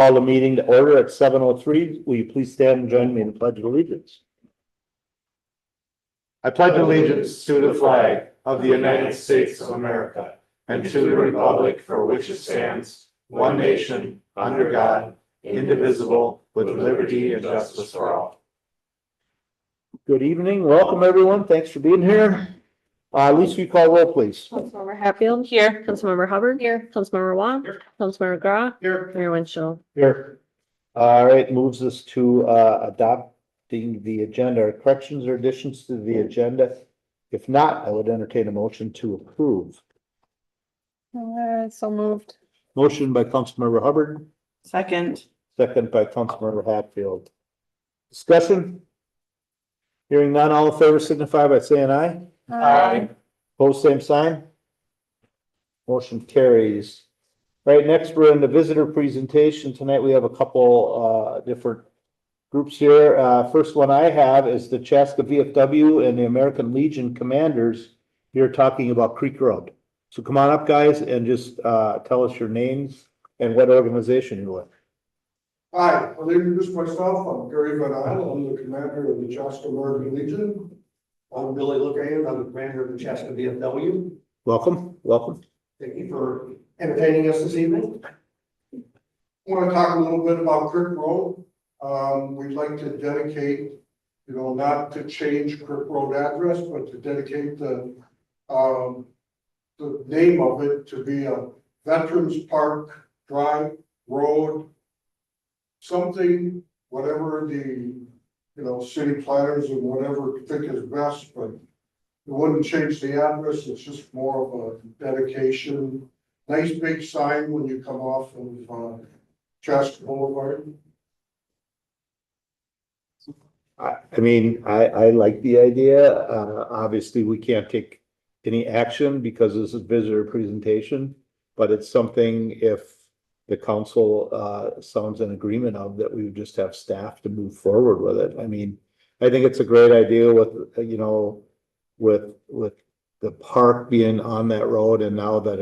call the meeting to order at 7:03. Will you please stand and join me in the pledge of allegiance? I pledge allegiance to the flag of the United States of America and to the republic for which it stands, one nation, under God, indivisible, with liberty and justice for all. Good evening. Welcome, everyone. Thanks for being here. Lisa, you call roll, please. Councilmember Hatfield. Here. Councilmember Hubbard. Here. Councilmember Wong. Here. Councilmember Grah. Here. Mayor Winchell. Here. All right, moves us to adopting the agenda. Corrections or additions to the agenda? If not, I would entertain a motion to approve. So moved. Motion by Councilmember Hubbard, Second. second by Councilmember Hatfield. Discussion? Hearing none, all in favor signify by saying aye. Aye. Post same sign. Motion carries. Right, next we're in the visitor presentation. Tonight we have a couple different groups here. First one I have is the Chaska VFW and the American Legion commanders here talking about Creek Road. So come on up, guys, and just tell us your names and what organization you're with. Hi, I'll introduce myself. I'm Gary Van Isle. I'm the commander of the Chaska American Legion. I'm Billy Lookand. I'm the commander of the Chaska VFW. Welcome, welcome. Thank you for entertaining us this evening. I want to talk a little bit about Creek Road. We'd like to dedicate, not to change Creek Road address, but to dedicate the name of it to be a Veterans Park Drive Road. Something, whatever the, city planners and whatever think is best, but it wouldn't change the address. It's just more of a dedication. Nice big sign when you come off of Chaska Boulevard. I like the idea. Obviously, we can't take any action because this is visitor presentation, but it's something if the council sounds in agreement of that, we would just have staff to move forward with it. I think it's a great idea with, with the park being on that road, and now that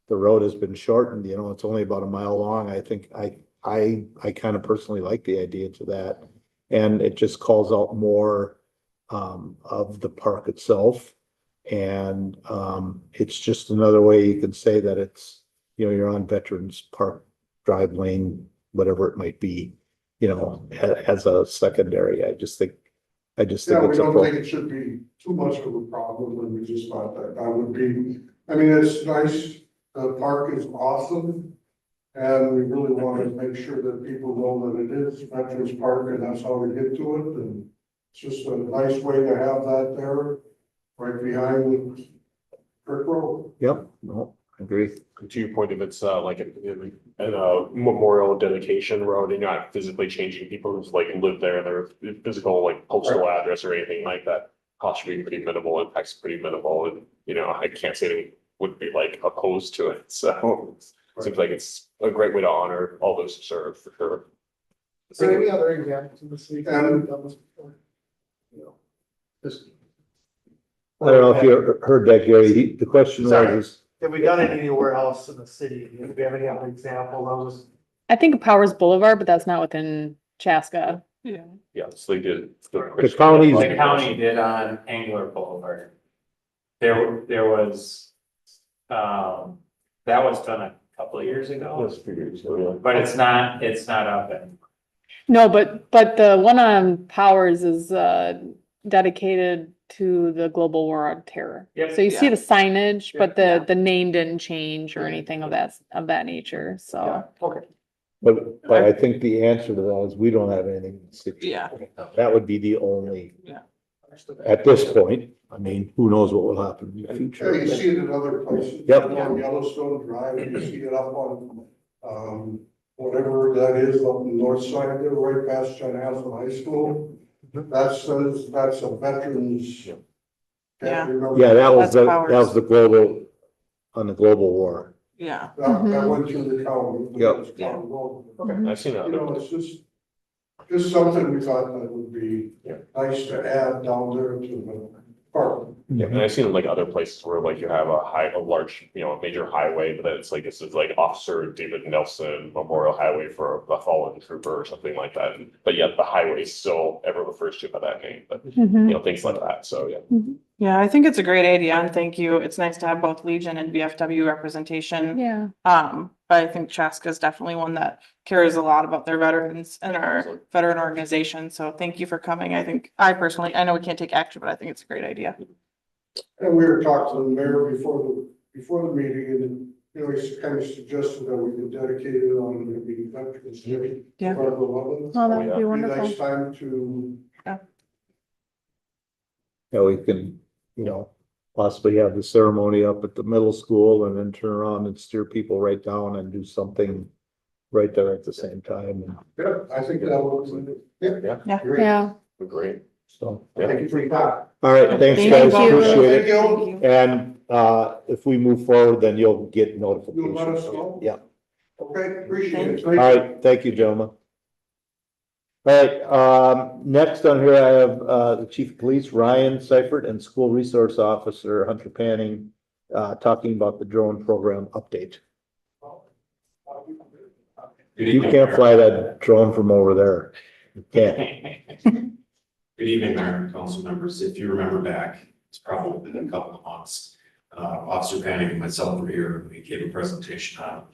the road has been shortened, it's only about a mile long. I think I kind of personally like the idea to that. And it just calls out more of the park itself. And it's just another way you can say that it's, you're on Veterans Park Drive Lane, whatever it might be, as a secondary. I just think Yeah, it's we don't think it should be too much of a problem, and we just thought that would be, it's nice. The park is awesome. And we really want to make sure that people know that it is Veterans Park, and that's how we get to it. And it's just a nice way to have that there, right behind the Creek Road. Yep, no, I agree. To your point, if it's like a memorial dedication road, and you're not physically changing people who's live there, their physical postal address or anything like that, cost should be pretty minimal, impact's pretty minimal, and I can't say they would be opposed to it. So it seems like it's a great way to honor all those who serve, for sure. Is there any other examples in the city? And- that have done this before? I don't know if you heard that, Gary. The question was, Have we done it anywhere else in the city? Do we have any other example of this? I think Powers Boulevard, but that's not within Chaska. Yeah. Yeah, so they did. The county's- The county did on Angler Boulevard. There was, that was done a couple of years ago, but it's not up anymore. No, but the one on Powers is dedicated to the global war on terror. Yep. So you see the signage, but Yeah. the name didn't change or anything of that nature, so. Okay. but I think the answer to that is we don't have anything in the city. Yeah. That would be the only, Understood. at this point. Who knows what will happen in the Yeah, future. you see it in other places. Yep. On Yellowstone Drive, you see it up on, whatever that is on the north side there, right past Chanhassen High School. That says that's a veterans. Yeah. Can't remember. Yeah, that was That's Powers. the global, on the global war. Yeah. That went through the county. Yep. Yeah. I've seen that. It's just something we thought that would be nice to add down there to park. Yeah, and I've seen like other places where like you have a large, a major highway, but then it's like, this is like Officer David Nelson Memorial Highway for a fallen trooper or something like that. But yet the highway still ever refers to by that name, but Mhm. things like that. So, yeah. Yeah, I think it's a great idea and thank you. It's nice to have both Legion and VFW representation. Yeah, But I think Chaska is definitely one that cares a lot about their veterans and our veteran organization. So thank you for coming. I personally, I know we can't take action, but I think it's a great idea. And we were talking to the mayor before the meeting, and, he kind of suggested that we could dedicate it on maybe Veterans Day. Yeah. November 11th. oh, that would be Be wonderful. nice time to, Yeah, we can, possibly have the ceremony up at the middle school and then turn around and steer people right down and do something right there at the same time. yeah, I think that was, yeah. Yeah. Great. Yeah, Great. So, Thank you for your time. all right, thanks Thank guys, you. appreciate it. Thank you. And, if we move forward, then you'll get notifications. You'll let us know? Yeah. Okay, appreciate it. All right, thank you, gentlemen. All right, next on here I have, the Chief of Police, Ryan Seibert, and School Resource Officer Hunter Panning, talking about the drone program update. You can't fly that drone from over there. You can't. Good evening, Mayor and council members. If you remember back, it's probably been a couple of months. Officer Panning and myself were here and we gave a presentation on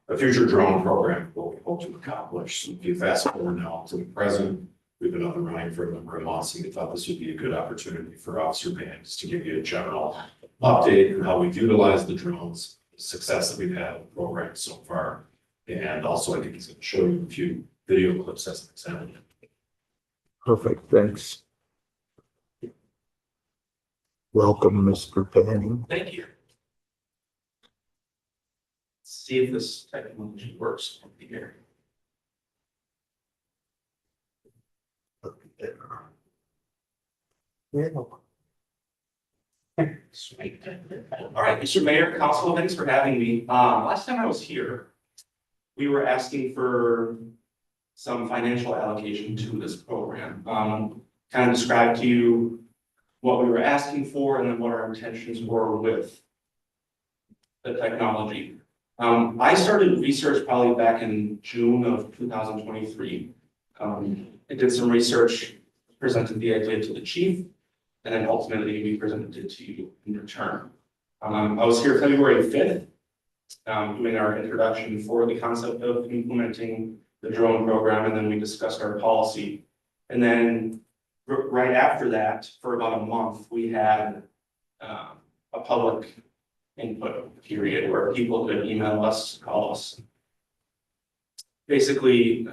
a future drone program, what we hope to accomplish. So if you fast forward now to the present, we've been up and running for a number of months and we thought this would be a good opportunity for Officer Panning to give you a general update on how we've utilized the drones, the success that we've had with the program so far. And also I think he's going to show you a few video clips as an example. Perfect, thanks. Welcome, Mr. Panning. Thank you. Let's see if this technology works here. Sweet. All right, Mr. Mayor, Council, thanks for having me. Last time I was here, we were asking for some financial allocation to this program. Kind of described to you what we were asking for and then what our intentions were with the technology. I started research probably back in June of 2023. I did some research, presented the idea to the chief, and then ultimately we presented it to you in return. I was here February 5th, doing our introduction for the concept of implementing the drone program, and then we discussed our policy. And then right after that, for about a month, we had a public input period where people could email us, call us, basically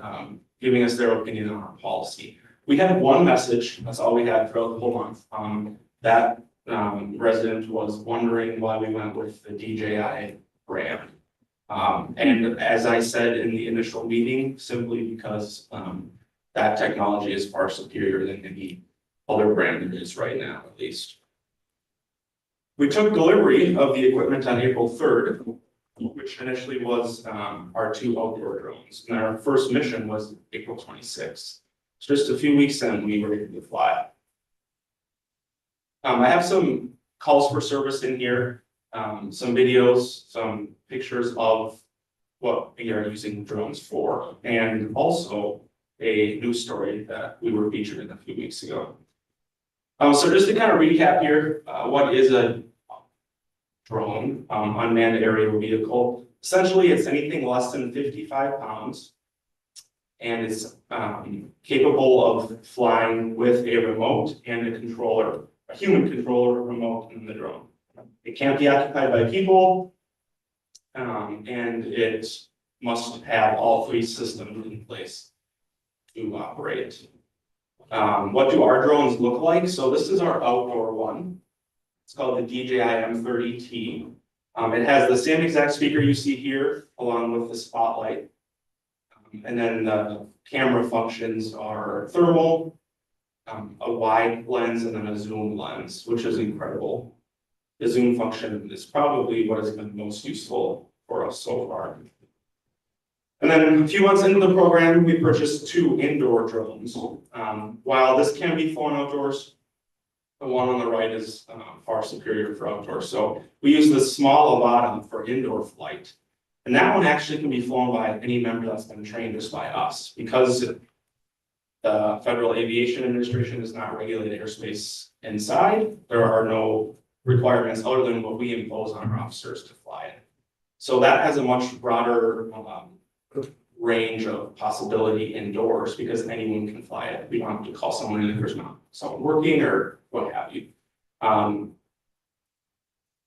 giving us their opinion on our policy. We had one message, that's all we had throughout the whole month. That resident was wondering why we went with the DJI brand. And as I said in the initial meeting, simply because that technology is far superior than any other brand there is right now, at least. We took delivery of the equipment on April 3rd, which initially was our 2 outdoor drones. And our first mission was April 26th. So just a few weeks in, we were able to fly. I have some calls for service in here, some videos, some pictures of what we are using drones for, and also a news story that we were featured in a few weeks ago. So just to kind of recap here, what is a drone, unmanned aerial vehicle? Essentially, it's anything less than 55 pounds, and it's capable of flying with a remote and a controller, a human controller remote in the drone. It can't be occupied by people, and it must have all 3 systems in place to operate. What do our drones look like? So this is our outdoor one. It's called the DJI M30T. It has the same exact speaker you see here, along with the spotlight. And then the camera functions are thermal, a wide lens, and then a zoom lens, which is incredible. The zoom function is probably what has been most useful for us so far. And then a few months into the program, we purchased 2 indoor drones. While this can be flown outdoors, The one on the right is far superior for outdoor. So we use the small Avata for indoor flight. And that one actually can be flown by any member that's been trained just by us, because the Federal Aviation Administration does not regulate airspace inside. There are no requirements other than what we impose on our officers to fly it. So that has a much broader range of possibility indoors, because anyone can fly it. We don't have to call someone in if there's not someone working or what have you.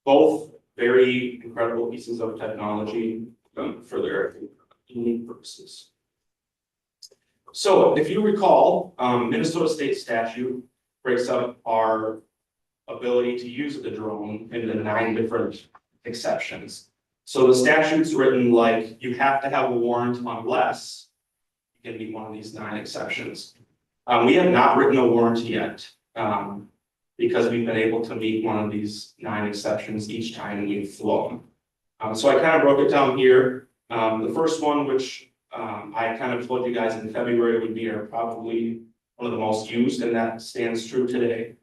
Both very incredible pieces of technology for their unique purposes. So if you recall, Minnesota state statute breaks up our ability to use the drone into 9 different exceptions. So the statute's written like you have to have a warrant unless you can meet one of these 9 exceptions. We have not written a warrant yet, because we've been able to meet one of these 9 exceptions each time we've flown. So I kind of broke it down here. The first one, which I kind of told you guys in February would be probably one of the most used, and that stands true today,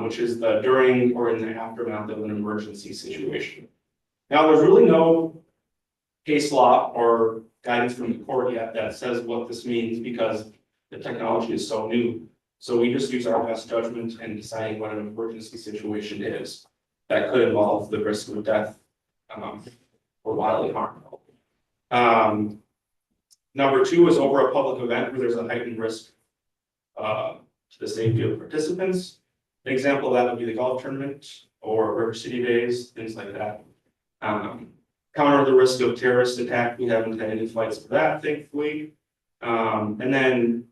which is the during or in the aftermath of an emergency situation. Now, there's really no case law or guidance from the court yet that says what this means, because the technology is so new. So we just use our best judgment in deciding what an emergency situation is that could involve the risk of death or bodily harm. Number 2 is over a public event where there's a heightened risk to the safety of participants. An example of that would be the golf tournament or River City Days, things like that. Counter the risk of terrorist attack. We haven't had any flights for that, thankfully. And then,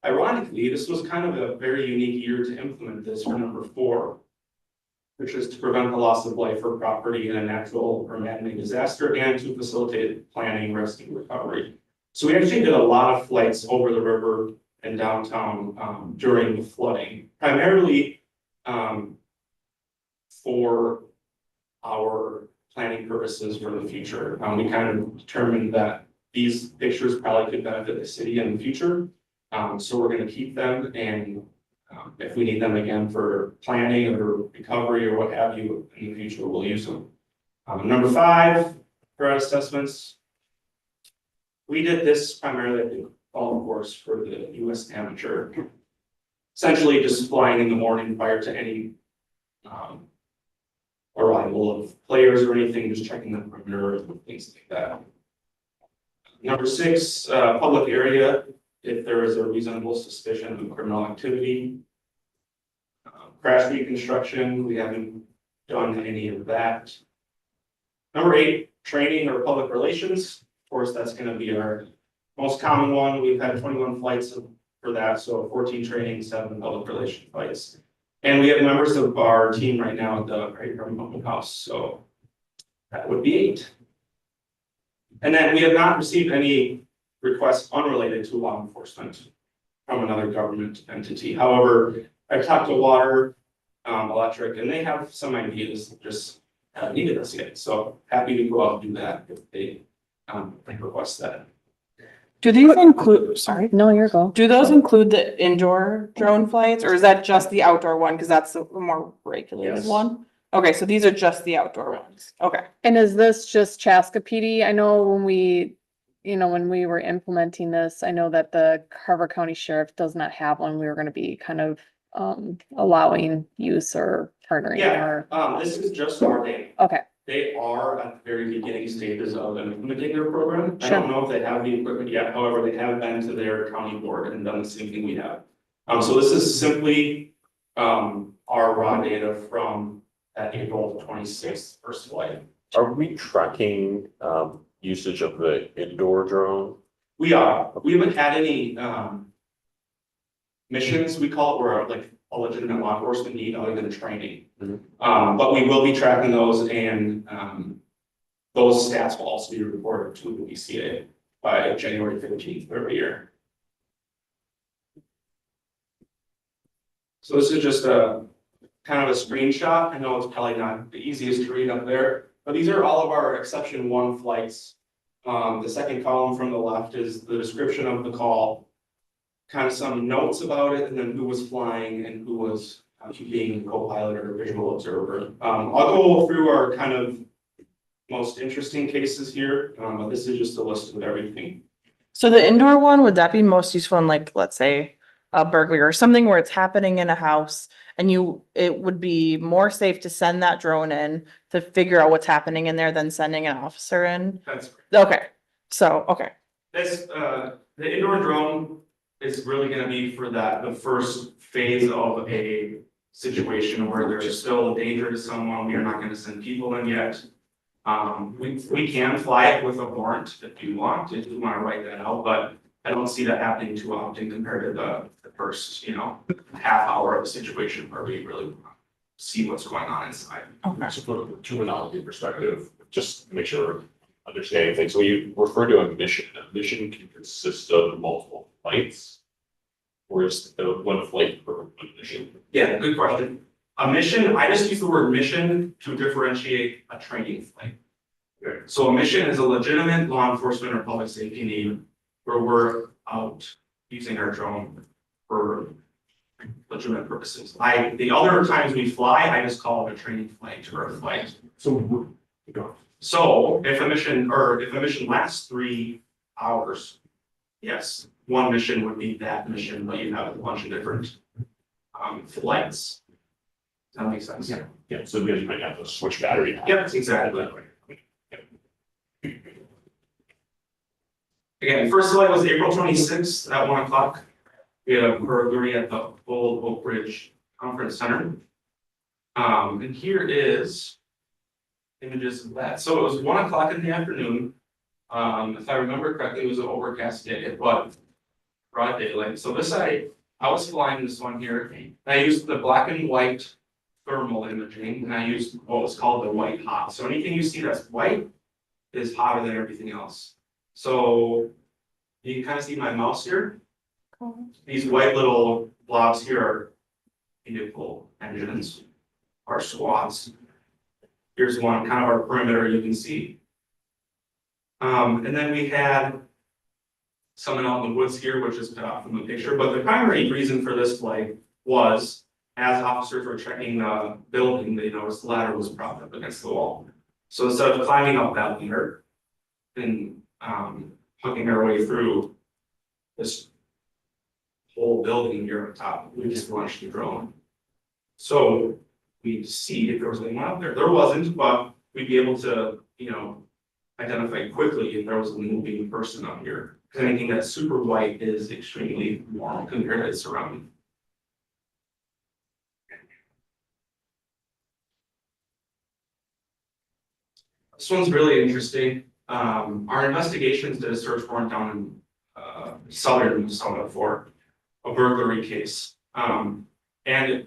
ironically, this was kind of a very unique year to implement this for number 4, which is to prevent the loss of life or property in a natural or man-made disaster and to facilitate planning, rescue, and recovery. So we actually did a lot of flights over the river and downtown during the flooding, primarily for our planning purposes for the future. We kind of determined that these pictures probably could benefit the city in the future. So we're going to keep them, and if we need them again for planning or recovery or what have you in the future, we'll use them. Number 5, threat assessments. We did this primarily at the golf course for the U.S. Amateur. Essentially just flying in the morning prior to any arrival of players or anything, just checking the perimeter and things like that. Number 6, public area, if there is a reasonable suspicion of criminal activity. Crash reconstruction, we haven't done any of that. Number 8, training or public relations. Of course, that's going to be our most common one. We've had 21 flights for that, so 14 training, 7 public relation flights. And we have members of our team right now at the Great Open House, so that would be 8. And then we have not received any requests unrelated to law enforcement from another government entity. However, I've talked to water, electric, and they have some ideas, just haven't needed us yet. So happy to go out and do that if they request that. Do these include, sorry, No, you're go. do those include the indoor drone flights, or is that just the outdoor one? Because that's the more regulated Yes. one. Okay, so these are just the outdoor ones. Okay. And is this just Chaska PD? I know when we were implementing this, I know that the Carver County Sheriff does not have one. We were gonna be kind of allowing use or partnering or, This is just our day. okay, They are at the very beginning stages of implementing their program. I Sure. don't know if they have the equipment yet, however, they have been to their county board and done the same thing we have. So this is simply our raw data from that April 26th first flight. Are we tracking usage of the indoor drone? We haven't had any missions, we call it, where like a legitimate law enforcement need other than training. But we will be tracking those, and those stats will also be reported to the BCA by January 15th every year. So this is just a kind of a screenshot. I know it's probably not the easiest to read up there, but these are all of our exception 1 flights. The second column from the left is the description of the call, kind of some notes about it, and then who was flying and who was being co-pilot or visual observer. I'll go through our kind of most interesting cases here, but this is just a list of everything. So the indoor one, would that be most useful in like, let's say, a burglary or something where it's happening in a house? And it would be more safe to send that drone in to figure out what's happening in there than sending an officer in? That's Okay, so, okay, this, the indoor drone is really gonna be for the first phase of a situation where there's still a danger to someone. We are not gonna send people in yet. We can fly it with a warrant if you want, if you wanna write that out, but I don't see that happening too often compared to the first, half hour of a situation where we really see what's going on inside. okay. So from a terminology perspective, just make sure we're understanding things. So you refer to a mission. A mission can consist of multiple flights. Or is one flight per mission? Yeah, good question. A mission, I just use the word mission to differentiate a training flight. Okay. So a mission is a legitimate law enforcement or public safety need where we're out using our drone for legitimate purposes. The other times we fly, I just call it a training flight or a flight. So, So if a mission lasts 3 hours, yes, one mission would be that mission, but you have a bunch of different flights. Does that make sense? yeah, so you might have to switch battery. Yep, exactly. Again, first flight was April 26th at 1 o'clock. We had a burglary at the Old Oak Ridge Conference Center. And here is images of that. So it was 1 o'clock in the afternoon. If I remember correctly, it was an overcast day, but broad daylight. So this I was flying this one here. I used the black and white thermal imaging, and I used what was called the white hot. So anything you see that's white is hotter than everything else. So you can kind of see my mouse here. These white little blobs here are vehicle engines, our squads. Here's one, kind of our perimeter you can see. And then we had someone out in the woods here, which is cut off from the picture, but the primary reason for this flight was as officers were checking the building, they noticed the ladder was propped up against the wall. So instead of climbing up that ladder and hooking our way through this whole building here on top, we just launched the drone. So we'd see if there was anyone out there. There wasn't, but we'd be able to, identify quickly if there was a moving person up here. Because anything that's super white is extremely warm compared to its surrounding. This one's really interesting. Our investigations did a search warrant down in southern Minnesota for a burglary case. And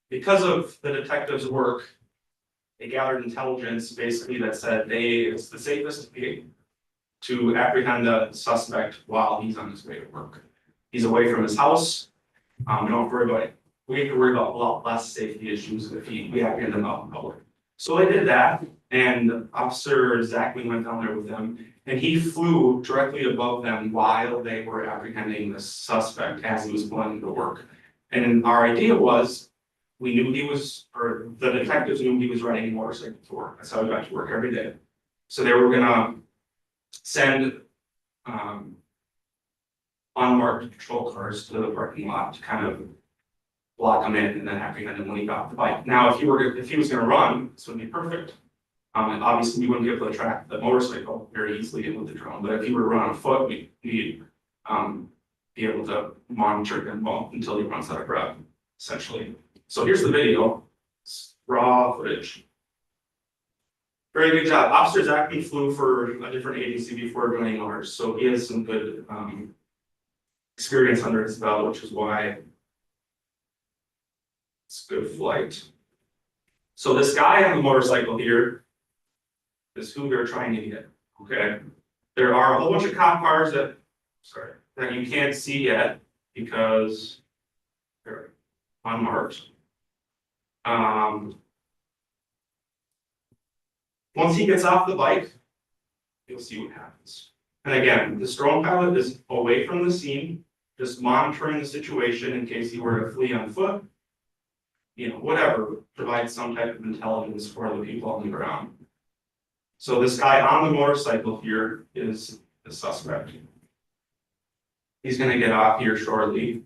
because of the detectives' work, they gathered intelligence basically that said it's the safest way to apprehend the suspect while he's on his way to work. He's away from his house. We don't worry about it. We have to worry about a lot less safety issues if we apprehend him out in public. So they did that, and Officer Zachman went down there with them, and he flew directly above them while they were apprehending the suspect as he was going to work. And our idea was, we knew the detectives knew he was riding a motorcycle to work. That's how he got to work every day. So they were gonna send unmarked patrol cars to the parking lot to kind of block him in and then apprehend him when he got off the bike. Now, if he was gonna run, this would be perfect. Obviously, we wouldn't be able to track the motorcycle very easily with the drone, but if he were to run on foot, we'd be able to monitor him until he runs out of breath, essentially. So here's the video, it's raw footage. Very good job. Officer Zachman flew for a different agency before joining ours, so he has some good experience under his belt, which is why it's a good flight. So this guy on the motorcycle here is who they're trying to get, okay? There are a whole bunch of cop cars that you can't see yet because they're unmarked. Once he gets off the bike, you'll see what happens. And again, this drone pilot is away from the scene, just monitoring the situation in case he were to flee on foot. whatever, provide some type of intelligence for the people on the ground. So this guy on the motorcycle here is the suspect. He's gonna get off here shortly.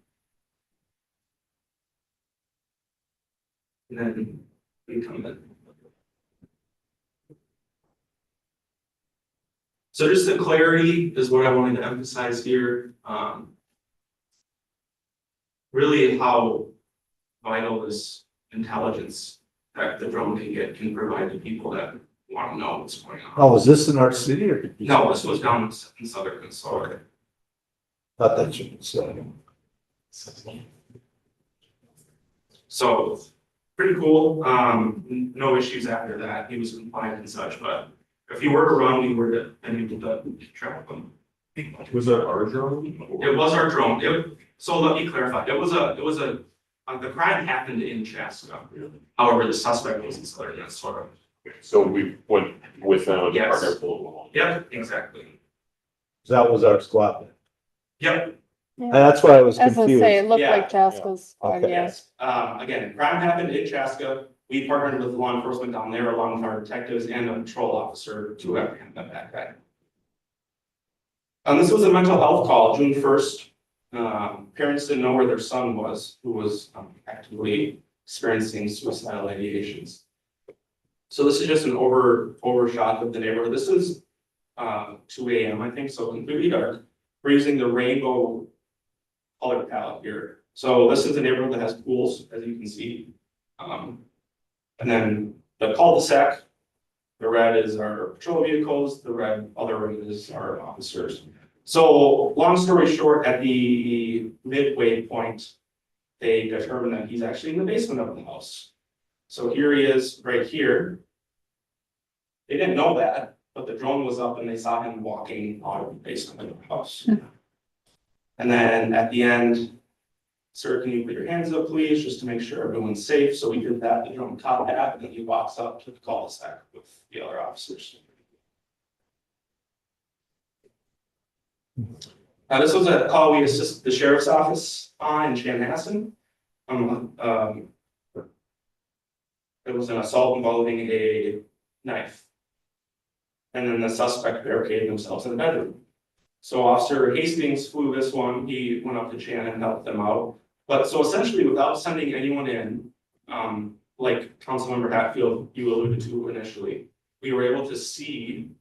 And then we come in. So just the clarity is what I wanted to emphasize here. Really how vital this intelligence that the drone can provide to people that want to know what's going on. Oh, is this in our city or? did you- No, this was down in southern Minnesota. Thought that should be said. So pretty cool. No issues after that. He was compliant and such, but if he were to run, we were to able to track him. Was that our drone? It was our drone. So let me clarify. It was a the crime happened in Chaska. However, the suspect was in southern Minnesota. So we went with them. Yes. Partnered with them. Yep, exactly. That was our squad. Yep, That's why I was As I confused. say, it looked Yeah. like Chaska's, Okay. yeah. yes. Again, crime happened in Chaska. We partnered with law enforcement down there, along with our detectives and a patrol officer to apprehend that bad guy. This was a mental health call, June 1st. Parents didn't know where their son was, who was actively experiencing suicidal ideations. So this is just an overshot of the neighborhood. This is 2 a.m. I think, so completely dark. We're using the rainbow color palette here. So this is a neighborhood that has pools, as you can see. And then the cul-de-sac, the red is our patrol vehicles, the other red is our officers. So long story short, at the midway point, they determined that he's actually in the basement of the house. So here he is right here. They didn't know that, but the drone was up and they saw him walking out of the basement of the house. And then at the end, sir, can you put your hands up, please, just to make sure everyone's safe? So we did that, the drone caught that, and then he walks up to the cul-de-sac with the other officers. This was a call we assisted the sheriff's office on in Chanhassen. It was an assault involving a knife. And then the suspect barricaded themselves in the bedroom. So Officer Hastings flew this one. He went up to Chan and helped them out. But so essentially, without sending anyone in, like Councilmember Hatfield, you alluded to initially, we were able to see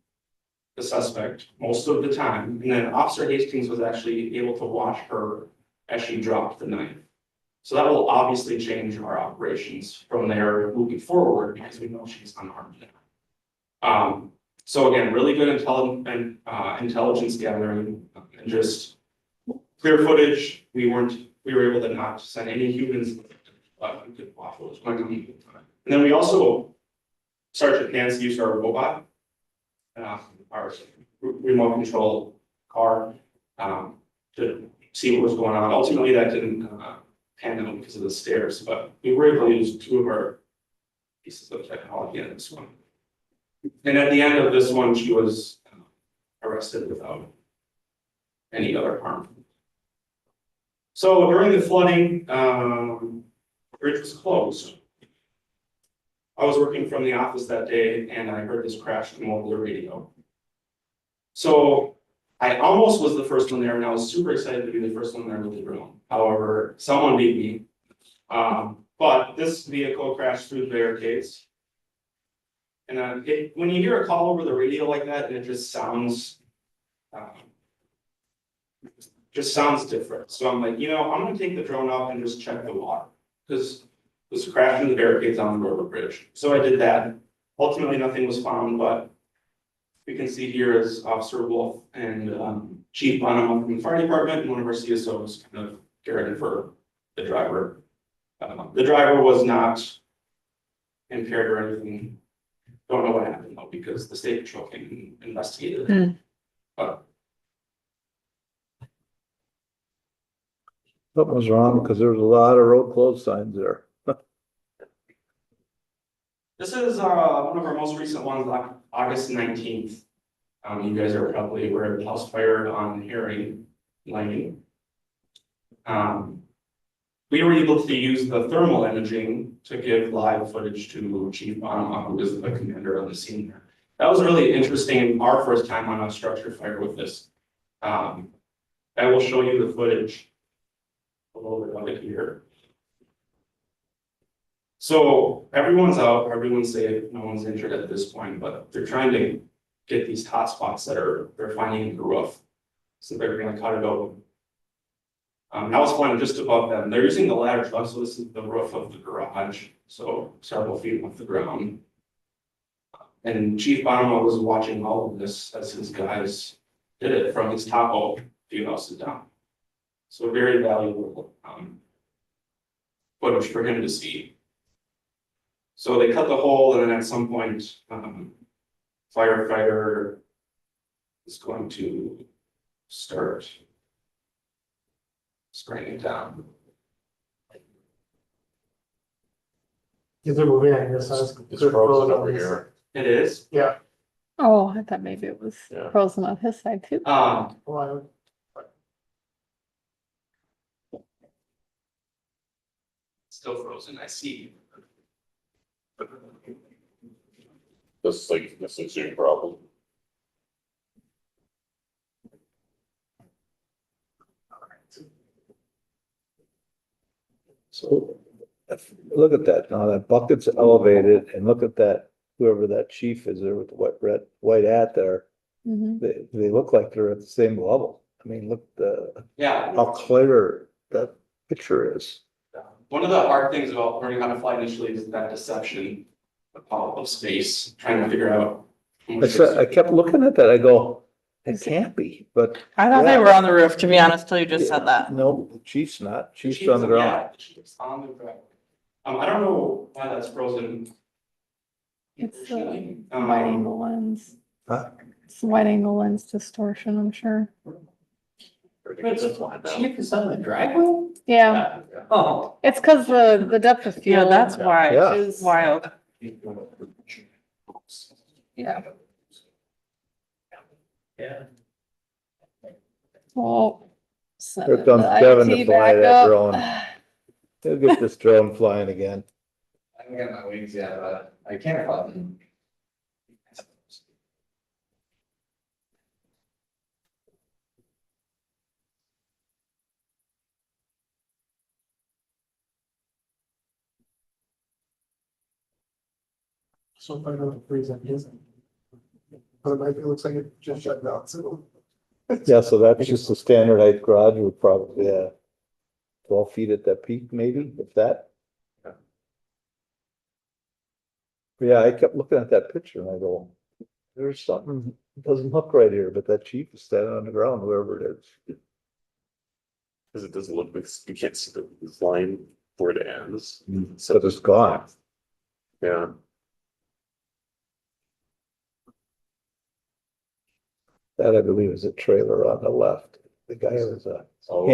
the suspect most of the time. And then Officer Hastings was actually able to watch her as she dropped the knife. So that will obviously change our operations from there moving forward because we know she's unarmed now. So again, really good intelligence gathering and just clear footage. We were able to not send any humans, but we could watch what was going on. And then we also, Sergeant Nancy used our robot, our remote control car, to see what was going on. Ultimately, that didn't pan out because of the stairs, but we were able to use 2 of our pieces of technology in this one. And at the end of this one, she was arrested without any other harm. So during the flooding, the bridge was closed. I was working from the office that day and I heard this crash come over the radio. So I almost was the first one there and I was super excited to be the first one there with the drone. However, someone beat me. But this vehicle crashed through the barricades. And when you hear a call over the radio like that, it just sounds different. So I'm like, I'm gonna take the drone out and just check the water because it was crashing the barricades on the River Bridge. So I did that. Ultimately, nothing was found, but we can see here is Officer Wolf and Chief Bonham from the fire department and one of our CSOs kind of caring for the driver. The driver was not impaired or anything. Don't know what happened though, because the state patrol came and investigated it. But Something was wrong because there was a lot of road closed signs there. this is one of our most recent ones, August 19th. You guys are probably aware of the house fire on Herring Lane. We we were able to use the thermal imaging to give live footage to Chief Bonema, who is the commander on the scene there. That was really interesting, our first time on a structure fire with this. I will show you the footage a little bit of it here. So everyone's out, everyone's safe, no one's injured at this point, but they're trying to get these hot spots that they're finding in the roof. So they're gonna cut it open. I was flying just above them. They're using the ladder truck, so this is the roof of the garage, so several feet off the ground. And Chief Bonema was watching all of this as his guys did it from his topo view houses down. So very valuable footage for him to see. So they cut the hole, and then at some point, firefighter is going to start spraying it down. Is it moving? I guess. It's frozen over here. It is. Yeah. Oh, I thought maybe it was Yeah. frozen on his side too. Well, Still frozen, I see. This is a Zoom problem. So, look at that, now that bucket's elevated, and look at that, whoever that chief is there with the white hat there, Mhm. they look like they're at the same level. I mean, look Yeah. how clear that picture is. One of the hard things about learning how to fly initially is that deception of space, trying to figure out. I kept looking at that, I go, it can't be, but. I thought they yeah. were on the roof, to be honest, till you just said that. No, the chief's not, chief's on the ground. Yeah, the chief's on the ground. I don't know why that's frozen. It's the Unfortunately. wide angle lens. Huh? It's the wide angle lens distortion, I'm sure. Chief is on the driveway? Yeah, Oh. it's because the depth of Yeah, field. that's why. Yeah. Is Wild. Yeah. Yeah. Well. send Here it comes the Kevin to IT fly back that up. drone. He'll get this drone flying again. I haven't got my wings yet, but I can't button. so I don't know if freeze on his. But it looks like it just shut down, so. Yeah, so that's just a standard height garage with probably, 12 feet at that peak, maybe, if that. Yeah, I kept looking at that picture and I go, there's something, doesn't look right here, but that chief is standing on the ground, whoever it is. Cause it doesn't look like, you can't see the line where it ends. So it's gone. Yeah. That I believe is a trailer on the left. The guy was a Oh.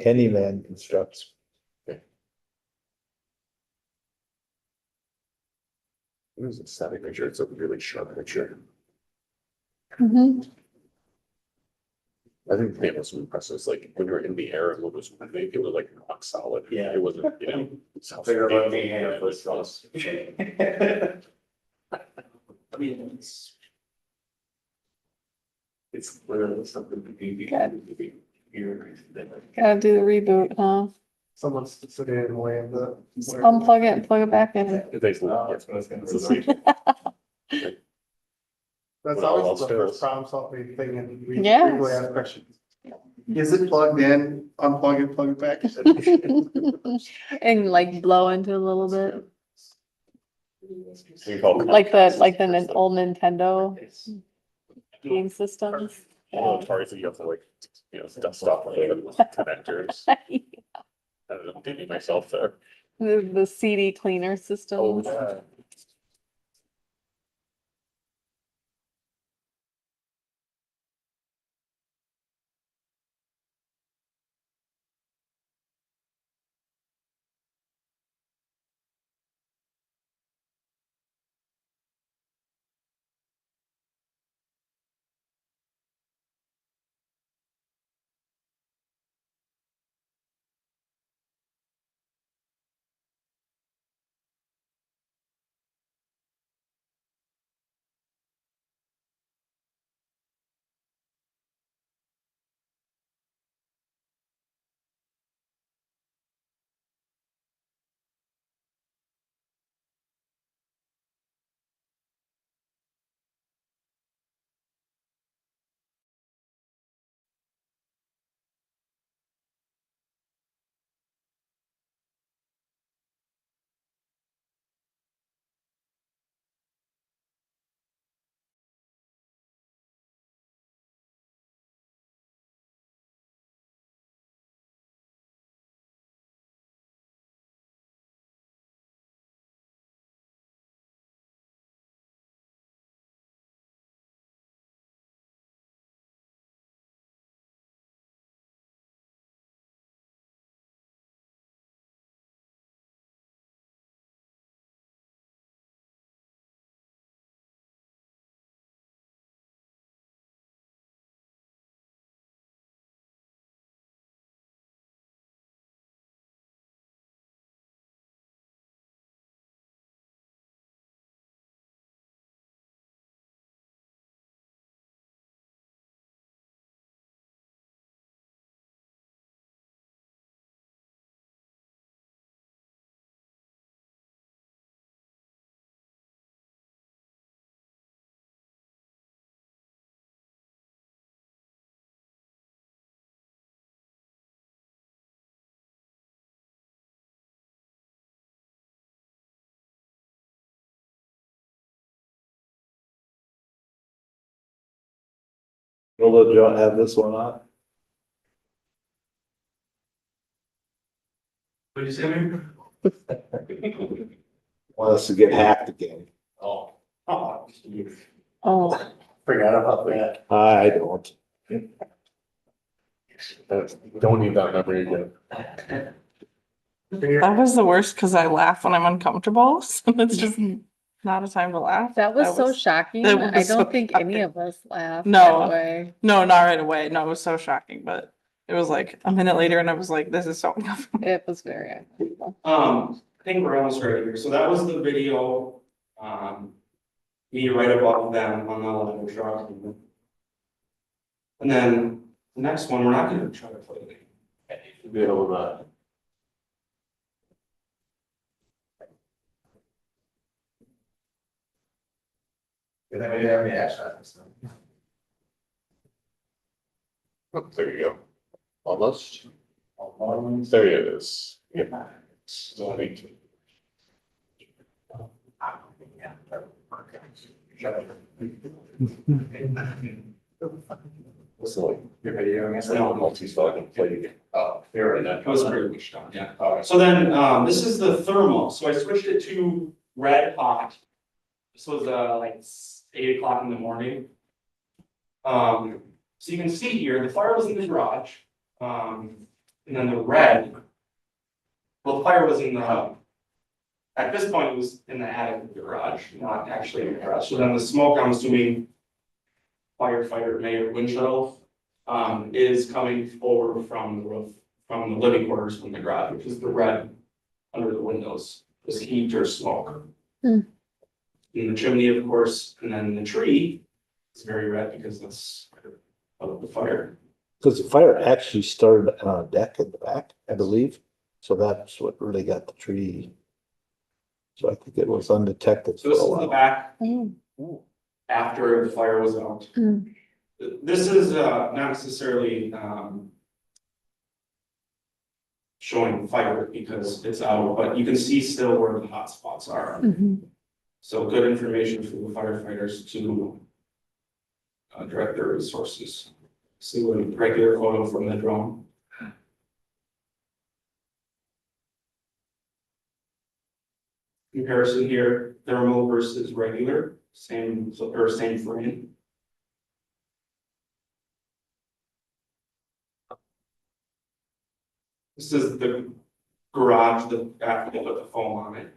handyman constructs. It was a static picture, it's a really sharp picture. Mhm. I think the thing that was impressive is like when you were in the air and it was moving, it was like rock solid. Yeah. It wasn't, you know. Bigger than me, and it was I mean, It's literally something to be. Good. Gotta do the reboot, huh? Someone's sitting in the way of the. Just unplug it and plug it back in. That's That's what I was gonna It's a say. secret. That's When all always else the fails. first problem solving thing and we Yes. frequently ask questions. Is it plugged in? Unplug it, plug it back? And like blow into a little bit, You call it- like the old Nintendo game systems. Although Yeah. it's hard, so you have to like, dust off the connectors. I don't know, I'm dating myself there. The CD cleaner Oh, systems. yeah. able to have this one on? What did you say, man? Want us to get hacked again? Oh. Oh, Forgot about that. I don't. Don't need that memory again. That was the worst because I laugh when I'm uncomfortable. So it's just not a time to laugh. that was so shocking. that I was so don't think any shocking. of us laughed No. right away. No, not right away. No, it was so shocking, but it was like a minute later and I was like, this is so uncomfortable. It was very uncomfortable. I think we're almost right here. So that was the video, me right above them on the level truck. And then the next one, we're not gonna try to play it. Be able to. Then we have the action. There you go. Almost. There it is. Yeah. So I think. So like, your video, I guess. No, multi-spot and play. Oh, you're right. That was pretty much done, yeah. Alright. So then, this is the thermal, so I switched it to red hot. This was, like 8 o'clock in the morning. So you can see here, the fire was in the garage, and then the red. Well, the fire was in the, at this point, it was in the attic of the garage, not actually in the garage, so then the smoke, I'm assuming. Firefighter Mayor wind shuttle, is coming over from the roof, from the living quarters from the garage, which is the red under the windows, this heat or smoke. Hmm. In the chimney, of course, and then the tree is very red because that's of the fire. Cause the fire actually started on a deck in the back, I believe. So that's what really got the tree. So I think it was undetected So for this a is the while. back Oh, after the fire was out. mm. This is not necessarily showing fire because it's out, but you can see still where the hot spots are. Mhm. So good information for the firefighters to direct their resources. See what a regular photo from the drone. Comparison here, thermal versus regular, same frame. This is the garage, after they put the foam on it.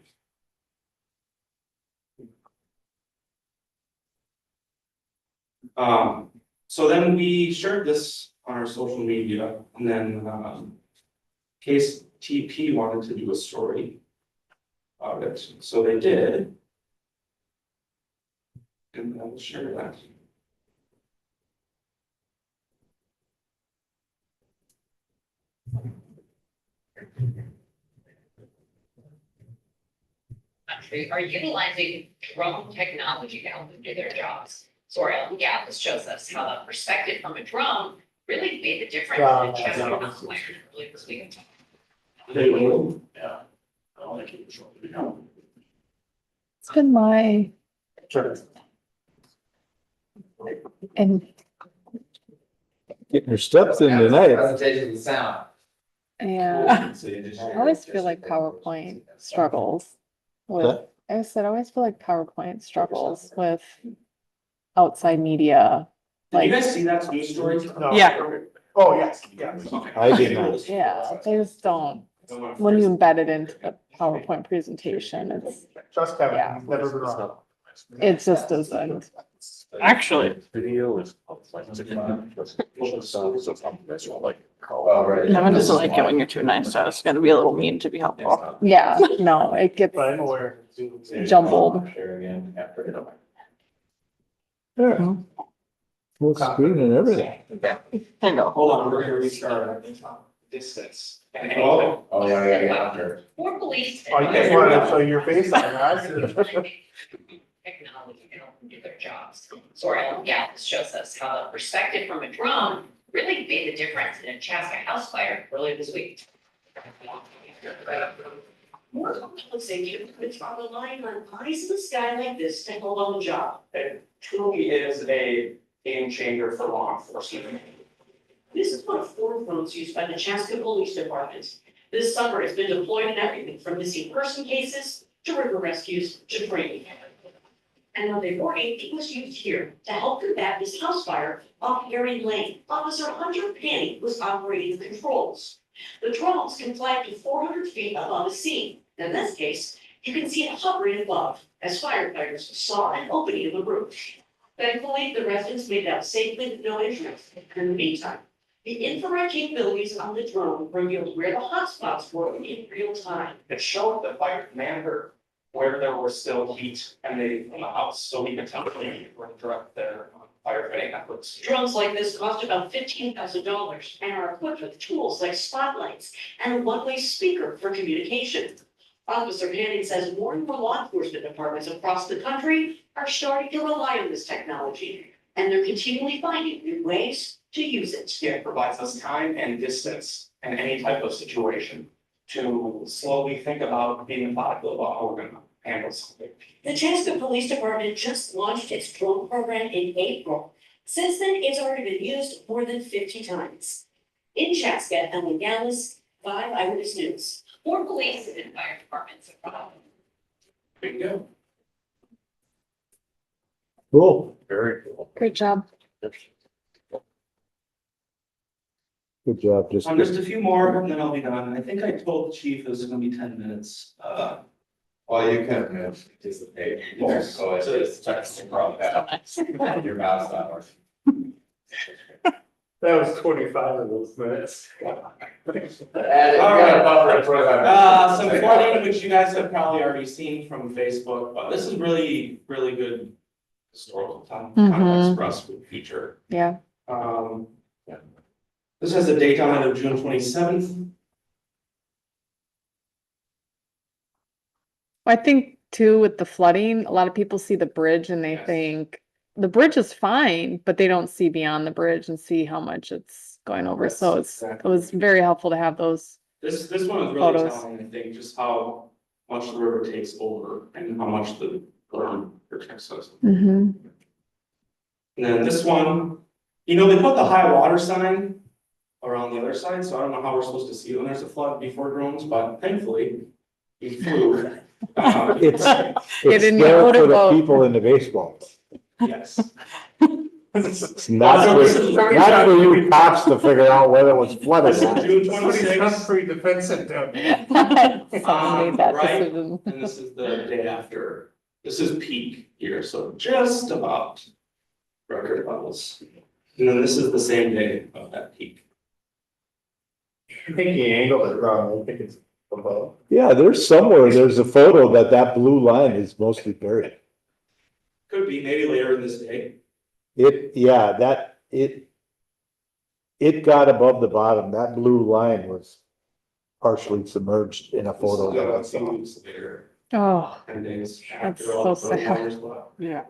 So then we shared this on our social media, and then Case TP wanted to do a story about it, so they did. And I'll share that. Are utilizing drone technology to help them do their jobs. So our yeah, this shows us how the perspective from a drone really made the difference in Chaska earlier this week. They will. Yeah. I don't think it was short. It's been my, and Getting your steps in tonight. Presentation of the sound. yeah, So you just- I always feel like PowerPoint struggles with, What? I said, I always feel like PowerPoint struggles with outside media. Did you Like, guys see that news story? Yeah. Oh, yes, yeah. I did not. yeah, they just don't, when you embed it into the PowerPoint presentation, it's, Trust Kevin, Yeah. he's never been wrong. it just doesn't. Actually. Video is. Like. Oh, right. Kevin doesn't like it when you're too nice, so it's gonna be a little mean to be helpful. Yeah, no, it gets But I'm aware. jumbled. Share again after it. Yeah. Full screen and everything. I know. Hold on, we're gonna restart. Distance. Oh, yeah, after. For police. Oh, you just wanted to show your face on that. Technology to help them do their jobs. So our yeah, this shows us how the perspective from a drone really made the difference in a Chaska house fire earlier this week. More complex engineers are relying on eyes in the sky like this to hold on the job. It truly is a game changer for law enforcement. This is one of 4 drones used by the Chaska Police Department. This summer, it's been deployed in everything from missing person cases to river rescues to training. And on the morning, it was used here to help combat this house fire off Erie Lane. Officer Hunter Penny was operating the controls. The drones can fly up to 400 feet above the scene. In this case, you can see it hovering above as firefighters saw an opening in the roof. Thankfully, the residents made it out safely with no injuries. In the meantime, the infrared capabilities on the drone revealed where the hotspots were in real time. It showed the fire commander where there was still heat emanating from the house, so we could tell them where to direct their firefighting efforts. Drones like this cost about $15,000 and are equipped with tools like spotlights and a one-way speaker for communication. Officer Hanning says more and more law enforcement departments across the country are starting to rely on this technology, and they're continually finding new ways to use it. It provides us time and distance in any type of situation to slowly think about being methodical about how we're gonna handle something. The Chaska Police Department just launched its drone program in April. Since then, it's already been used more than 50 times. In Chaska, Ellen Gallus, 5 Eyewitness News. More police and fire departments are problem. There you go. Cool, Very cool. Great job. good job, just. Just a few more and then I'll be done. I think I told the chief it was gonna be 10 minutes. Well, you can participate. So it's just text from that. Your mouse not working. That was 25 of those minutes. Some flooding, which you guys have probably already seen from Facebook, but this is really, really good historical context for us with future. Yeah. This has a date on it of June 27th. I think too, with the flooding, a lot of people see the bridge and they Yes. think the bridge is fine, but they don't see beyond the bridge and see how much it's going over. So it was very helpful to have those. This one is really Photos. telling, I think, just how much the river takes over and how much the ground protects us. Mhm. And then this one, they put the high water sign around the other side, so I don't know how we're supposed to see when there's a flood before drones, but thankfully, we flew. It's, Get it's in your there for the motorboat. people in the baseball. Yes. It's not So this is very not for you shocking. cops to figure out whether it was flooded. This or is not. June Somebody's 26th, free defensive down there. Someone made that right. decision. and this is the day after. This is peak here, so just about record levels. And then this is the same day of that peak. I think he angled it wrong. I think it's above. Yeah, there's a photo that blue line is mostly buried. Could be maybe later in this day. It got above the bottom. That blue line was partially submerged in a photo that I This is, saw. 2 weeks later, Oh, 10 days That's after all so the sad. waters go out. yeah.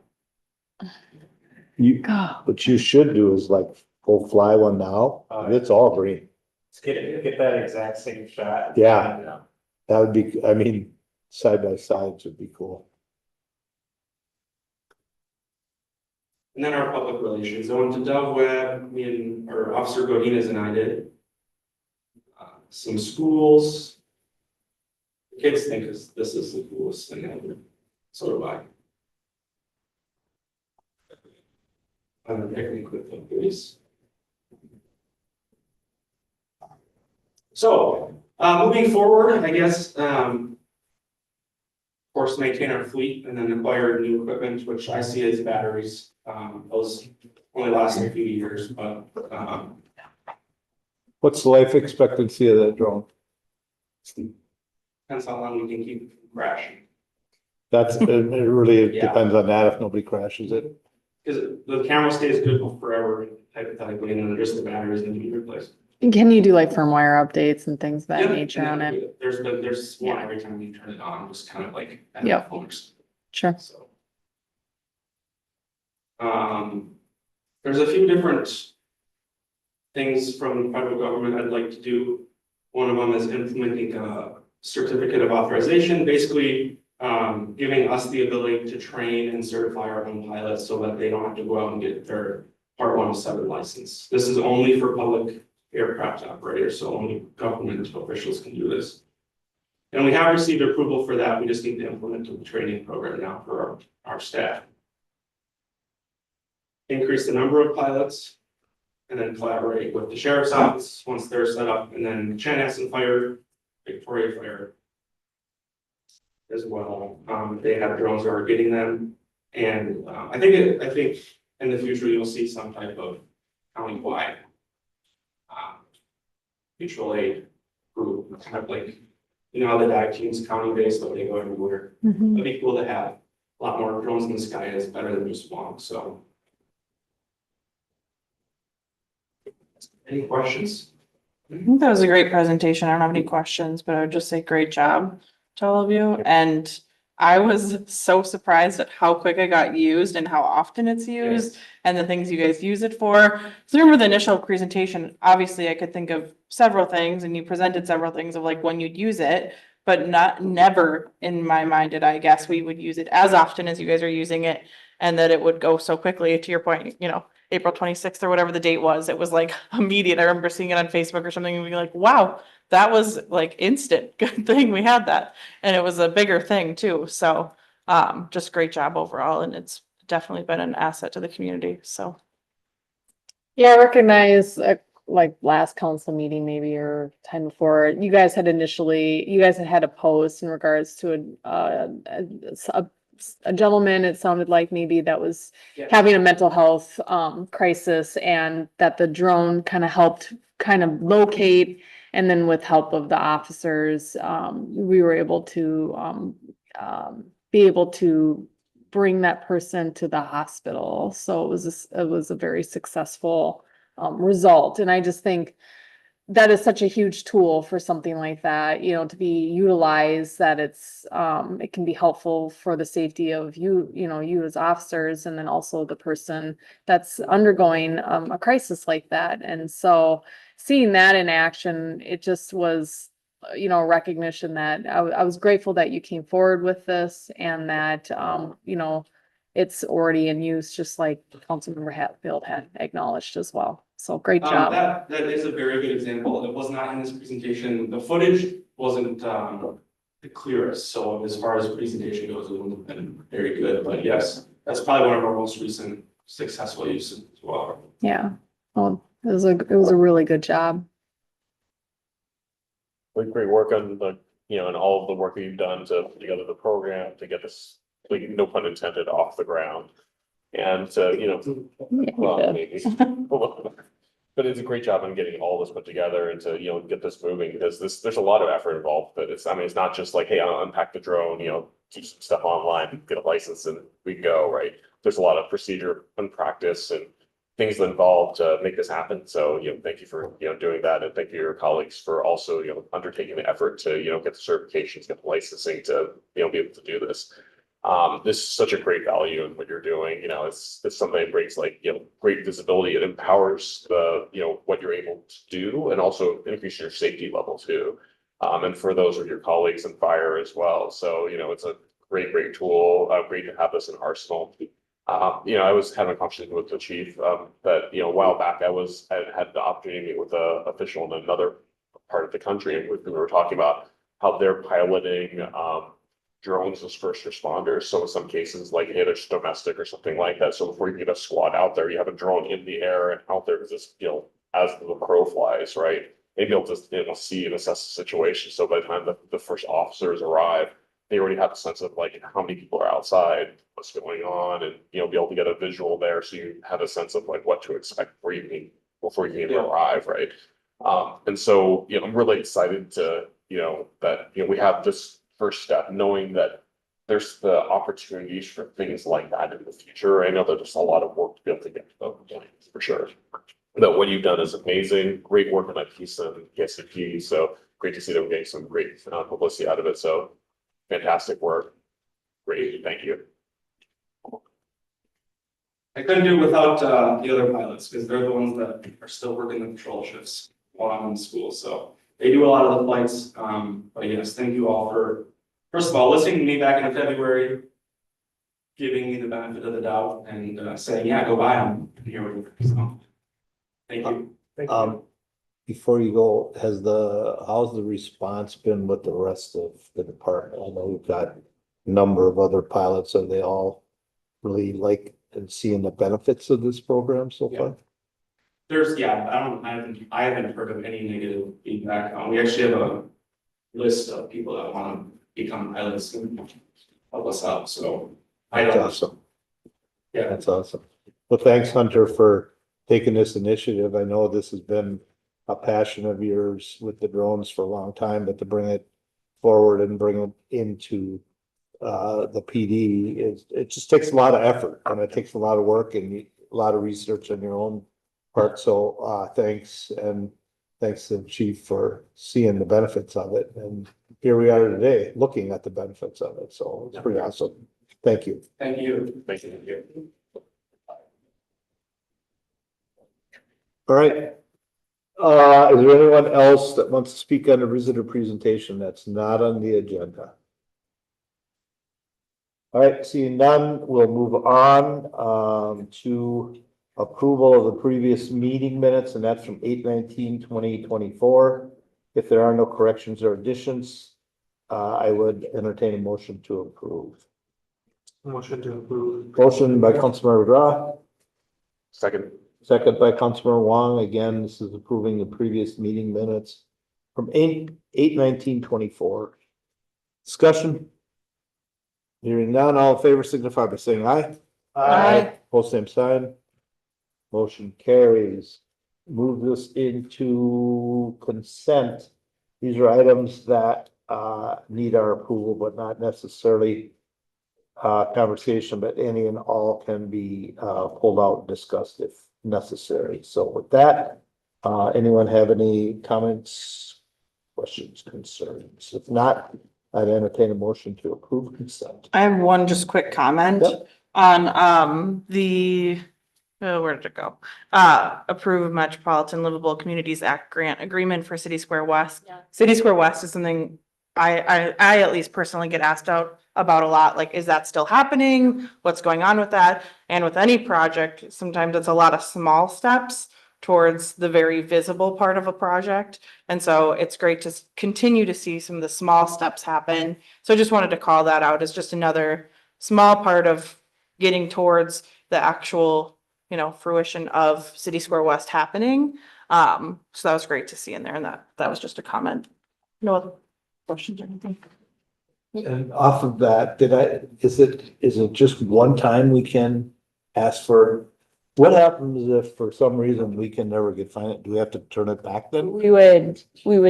You, God. what you should do is like go fly one now. It's all green. Let's get that exact same shot. Yeah. That would be, I mean, side by sides would be cool. And then our public relations, I went to Dove Web, or Officer Godinez and I did. Some schools. The kids think this is the coolest thing ever, so do I. I'm gonna pick a quick one, please. So, moving forward, I guess, of course, maintain our fleet and then acquire new equipment, which I see as batteries. Those only last a few years, but, What's the life expectancy of that drone? depends how long we can keep it from crashing. It really Yeah. depends on that if nobody crashes it. Because the camera stays good forever, hypothetically, and then just the batteries need to be replaced. Can you do like firmware updates and things of that Yeah, nature on it? There's one Yeah. every time you turn it on, just kind of like. Yep. Phones, Sure. so. There's a few different things from the federal government I'd like to do. One of them is implementing a certificate of authorization, basically giving us the ability to train and certify our own pilots so that they don't have to go out and get their Part 107 license. This is only for public aircraft operators, so only government officials can do this. And we have received approval for that. We just need to implement the training program now for our staff. Increase the number of pilots and then collaborate with the sheriff's office once they're set up, and then Chanhassen Fire, Victoria Fire as well. They have drones that are getting them. And I think in the future, you'll see some type of countywide mutual aid group, kind of like, you know, how the dive team's county-based, but they go everywhere. It'd be cool to have a lot more drones in the sky. It's better than just one, so. Any questions? I think that was a great presentation. I don't have any questions, but I would just say great job to all of you. And I was so surprised at how quick it got used and how often it's used and the things you guys use it for. So remember the initial presentation, obviously I could think of several things and you presented several things of like when you'd use it, but never in my mind did I guess we would use it as often as you guys are using it and that it would go so quickly. To your point, you know, April 26th or whatever the date was, it was like immediate. I remember seeing it on Facebook or something and being like, wow, that was like instant. Good thing we had that. And it was a bigger thing too. So just great job overall. And it's definitely been an asset to the community. So. Yeah, I recognize like last council meeting maybe or time before, you guys had had a post in regards to a gentleman, it sounded like maybe that was having a mental health crisis, and that the drone kind of helped kind of locate, and then with help of the officers, we were able to bring that person to the hospital. So it was a very successful result. And I just think that is such a huge tool for something like that, you know, to be utilized, that it can be helpful for the safety of you as officers, and then also the person that's undergoing a crisis like that. And so seeing that in action, it just was, you know, recognition that I was grateful that you came forward with this, and that, you know, it's already in use, just like Councilmember Hatfield had acknowledged as well. So great job. That is a very good example. It was not in this presentation. The footage wasn't the clearest. So as far as presentation goes, it wouldn't have been very good. But yes, that's probably one of our most recent successful uses as well. Yeah. Well, it was a really good job. Great work on the, you know, and all of the work that you've done to put together the program to get this, like, no pun intended, off the ground. And so, you know, well, maybe. But it's a great job on getting all this put together and to, you know, get this moving, because there's a lot of effort involved. But it's not just like, hey, I'll unpack the drone, you know, do some stuff online, get a license, and we go, right? There's a lot of procedure and practice and things involved to make this happen. So, you know, thank you for, you know, doing that. And thank you to your colleagues for also, you know, undertaking the effort to, you know, get the certifications, get the licensing to, you know, be able to do this. This is such a great value in what you're doing. You know, it's something that brings, like, you know, great visibility. It empowers the, you know, what you're able to do, and also increase your safety level too. And for those of your colleagues in fire as well. So, you know, it's a great tool, great to have this in arsenal. You know, I was having a conversation with the chief, that, you know, a while back I had the opportunity to meet with an official in another part of the country, and we were talking about how they're piloting, drones as first responders. So in some cases, like, hey, there's domestic or something like that. So before you get a squad out there, you have a drone in the air and out there, just, you know, as the crow flies, right? Maybe they'll just, you know, see and assess the situation. So by the time the first officers arrive, they already have a sense of, like, how many people are outside, what's going on, and, you know, be able to get a visual there. So you have a sense of, like, what to expect before you even arrive, right? And so, you know, I'm really excited to, you know, that, you know, we have this first step, knowing that there's the opportunities for things like that in the future. I know that there's a lot of work to be able to get to those points, for sure. But what you've done is amazing. Great work on that piece of KSP. So great to see them getting some great publicity out of it. So fantastic work. Great, thank you. I couldn't do it without the other pilots, because they're the ones that are still working the patrol shifts while I'm in school. So they do a lot of the flights. But yes, thank you all for, first of all, listening to me back in February, giving me the benefit of the doubt and saying, yeah, go buy them. Here we go. So, thank you. Before you go, how's the response been with the rest of the department? I know we've got a number of other pilots. Are they all really like and seeing the benefits of this program so far? There's, yeah, I haven't heard of any negative feedback. We actually have a list of people that want to become pilots and help us out, so. That's awesome. Yeah. That's awesome. Well, thanks, Hunter, for taking this initiative. I know this has been a passion of yours with the drones for a long time, but to bring it forward and bring it into the PD it just takes a lot of effort and it takes a lot of work and a lot of research on your own part. So thanks, and thanks to the chief for seeing the benefits of it. And here we are today looking at the benefits of it. So it's pretty awesome. Thank you. Thank you. Thank you. All right. Is there anyone else that wants to speak on the visitor presentation that's not on the agenda? All right, seeing none, we'll move on to approval of the previous meeting minutes, and that's from 8/19/2024. If there are no corrections or additions, I would entertain a motion to approve. Motion to approve. Motion by Councilmember McGrath, Second. second by Councilmember Wong. Again, this is approving the previous meeting minutes from 8/19/24. Discussion? Hearing none, all in favor signify by saying aye. Aye. Post same sign. Motion carries. Move this into consent. These are items that need our approval, but not necessarily conversation, but any and all can be pulled out and discussed if necessary. So with that, anyone have any comments, questions, concerns? If not, I'd entertain a motion to approve consent. I have one just quick comment Yep. on where did it go? Approve Metropolitan Livable Communities Act grant agreement for City Square West. Yeah. City Square West is something I at least personally get asked out about a lot, like, is that still happening? What's going on with that? And with any project, sometimes it's a lot of small steps towards the very visible part of a project. And so it's great to continue to see some of the small steps happen. So I just wanted to call that out as just another small part of getting towards the actual, fruition of City Square West happening. So that was great to see in there, and that was just a comment. No other questions or anything? And off of that, is it just one time we can ask for? What happens if for some reason we can never get financed? Do we have to turn it back then? We would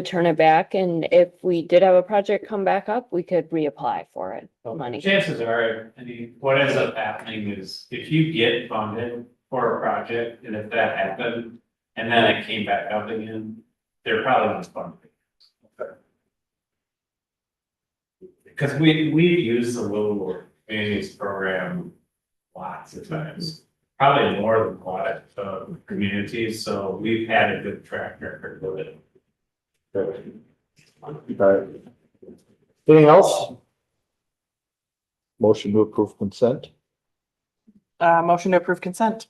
turn it back, and if we did have a project come back up, we could reapply for it, money. Chances are, what ends up happening is if you get funded for a project, and if that happened, and then it came back up again, they're probably gonna fund it. Because we've used the Livable Communities program lots of times. Probably more than a lot of communities, so we've had a good track record with it. All right. Anything else? Motion to approve consent. Motion to approve consent.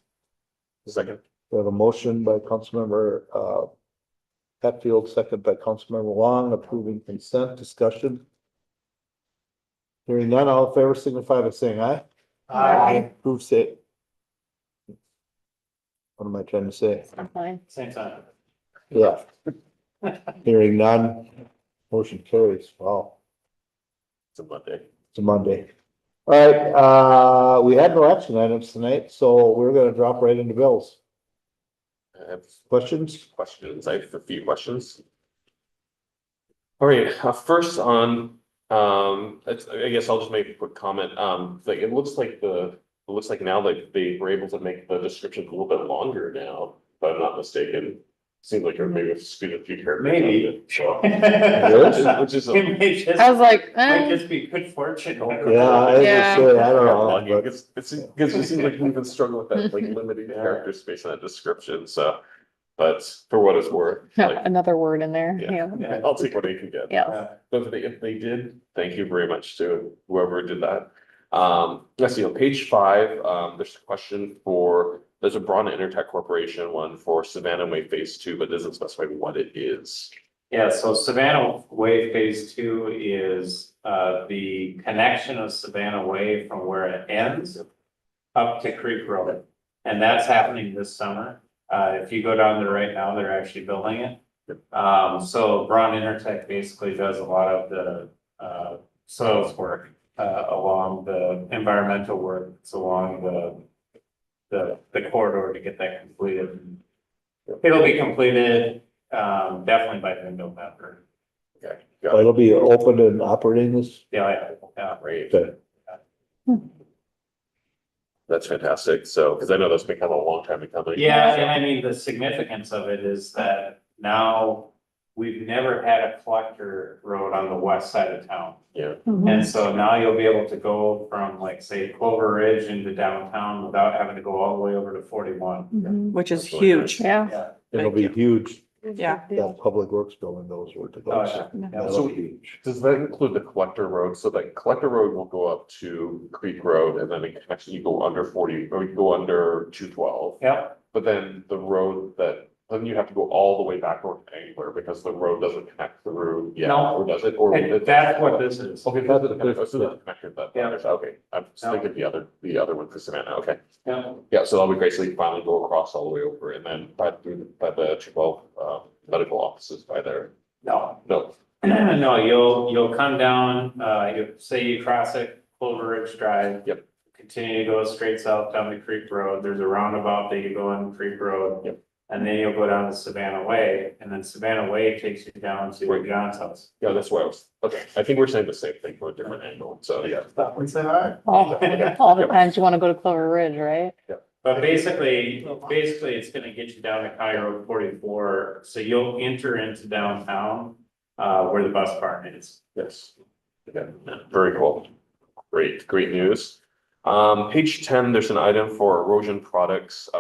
Second. We have a motion by Councilmember Hatfield, second by Councilmember Wong, approving consent. Discussion. Hearing none, all in favor signify by saying aye. Aye. Approve say. What am I trying to say? I'm fine. Same time. Yeah. Hearing none, motion carries. Wow, It's a Monday. it's a Monday. All right, we had no action items tonight, so we're gonna drop right into bills. I have Questions? questions. I have a few questions. All right, first on, I guess I'll just make a quick comment. It looks like now that they were able to make the descriptions a little bit longer now, if I'm not mistaken. Seems like maybe a speed of few characters. Maybe. Which is. I was like, Might just be good fortune. Yeah, I was Yeah. gonna say, I don't know, but Because it seems like we've been struggling with that, like limiting character space in that description, so. But for what it's worth, like, another word in there, Yeah. yeah, I'll take what I can get. yeah. But if they did, thank you very much to whoever did that. Let's see, on page 5, there's a question there's a Braun Intertech Corporation one for Savannah Way Phase 2, but doesn't specify what it is. Yeah, so Savannah Way Phase 2 is the connection of Savannah Way from where it ends up to Creek Road. And that's happening this summer. If you go down there right now, they're actually building it. So Braun Intertech basically does a lot of the soils work along the environmental work, it's along the corridor to get that completed. It'll be completed definitely by the end of November. Okay. But it'll be open and operating this. Yeah. Great. Okay. That's fantastic. So, because I know that's become a long time coming. Yeah, and I mean, the significance of it is that now we've never had a collector road on the west side of town. Yeah. And so now you'll be able to go from like, say, Clover Ridge into downtown without having to go all the way over to 41. Which is That's really huge. Yeah. Yeah. It'll be huge. Yeah. That Public Works building knows where to go. Oh, yeah. Yeah. That'll So be huge. does that include the collector road? So that collector road will go up to Creek Road and then it connects, you go under 40, or you go under 212. Yep. But then the road then you have to go all the way back north anywhere because the road doesn't connect through yet, No. or does it? Or And that's what this is. Okay, that's the connection that, Yeah. okay, I'm just No. thinking the other one for Savannah, okay. Yeah. Yeah, so that'll be great, so you can finally go across all the way over and then by the 212, medical offices by there. No. No, No, you'll come down, say you cross it, Clover Ridge Drive. Yep. Continue to go straight south down the Creek Road. There's a roundabout that you go on Creek Road. Yep. And then you'll go down to Savannah Way, and then Savannah Way takes you down to Right. John's house. yeah, that's what I was, okay, I think we're saying the same thing from a different angle, so yeah. Stop and say hi. All the times you wanna go to Clover Ridge, right? But basically, it's gonna get you down to County Road 44, so you'll enter into downtown, where the bus barn is. Yes. Okay, very cool. Great news. Page 10, there's an item for erosion products,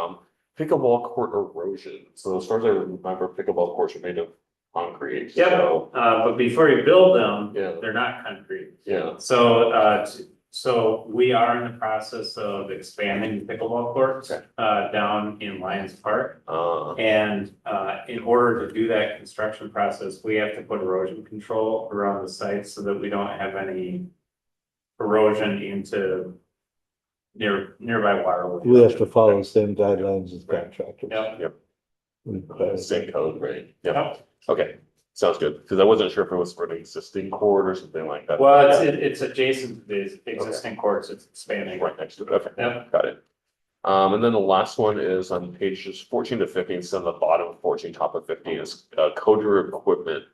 pickleball court erosion. So as far as I remember, pickleball courts are made of concrete. Yeah, So, but before you build them, Yeah. they're not concrete. yeah, So we are in the process of expanding pickleball courts, Okay. Down in Lions Park. uh, And, in order to do that construction process, we have to put erosion control around the site so that we don't have any erosion into nearby waterways. We have to follow the same guidelines as contractors. Yep. same code, right? Yeah, Yep. okay, sounds good, because I wasn't sure if it was for an existing court or something like that. Well, it's adjacent to the existing courts, it's expanding. Right next to it, okay. Yep. Got it. And then the last one is on pages 14 to 15, so on the bottom of 14, top of 15 is coder equipment.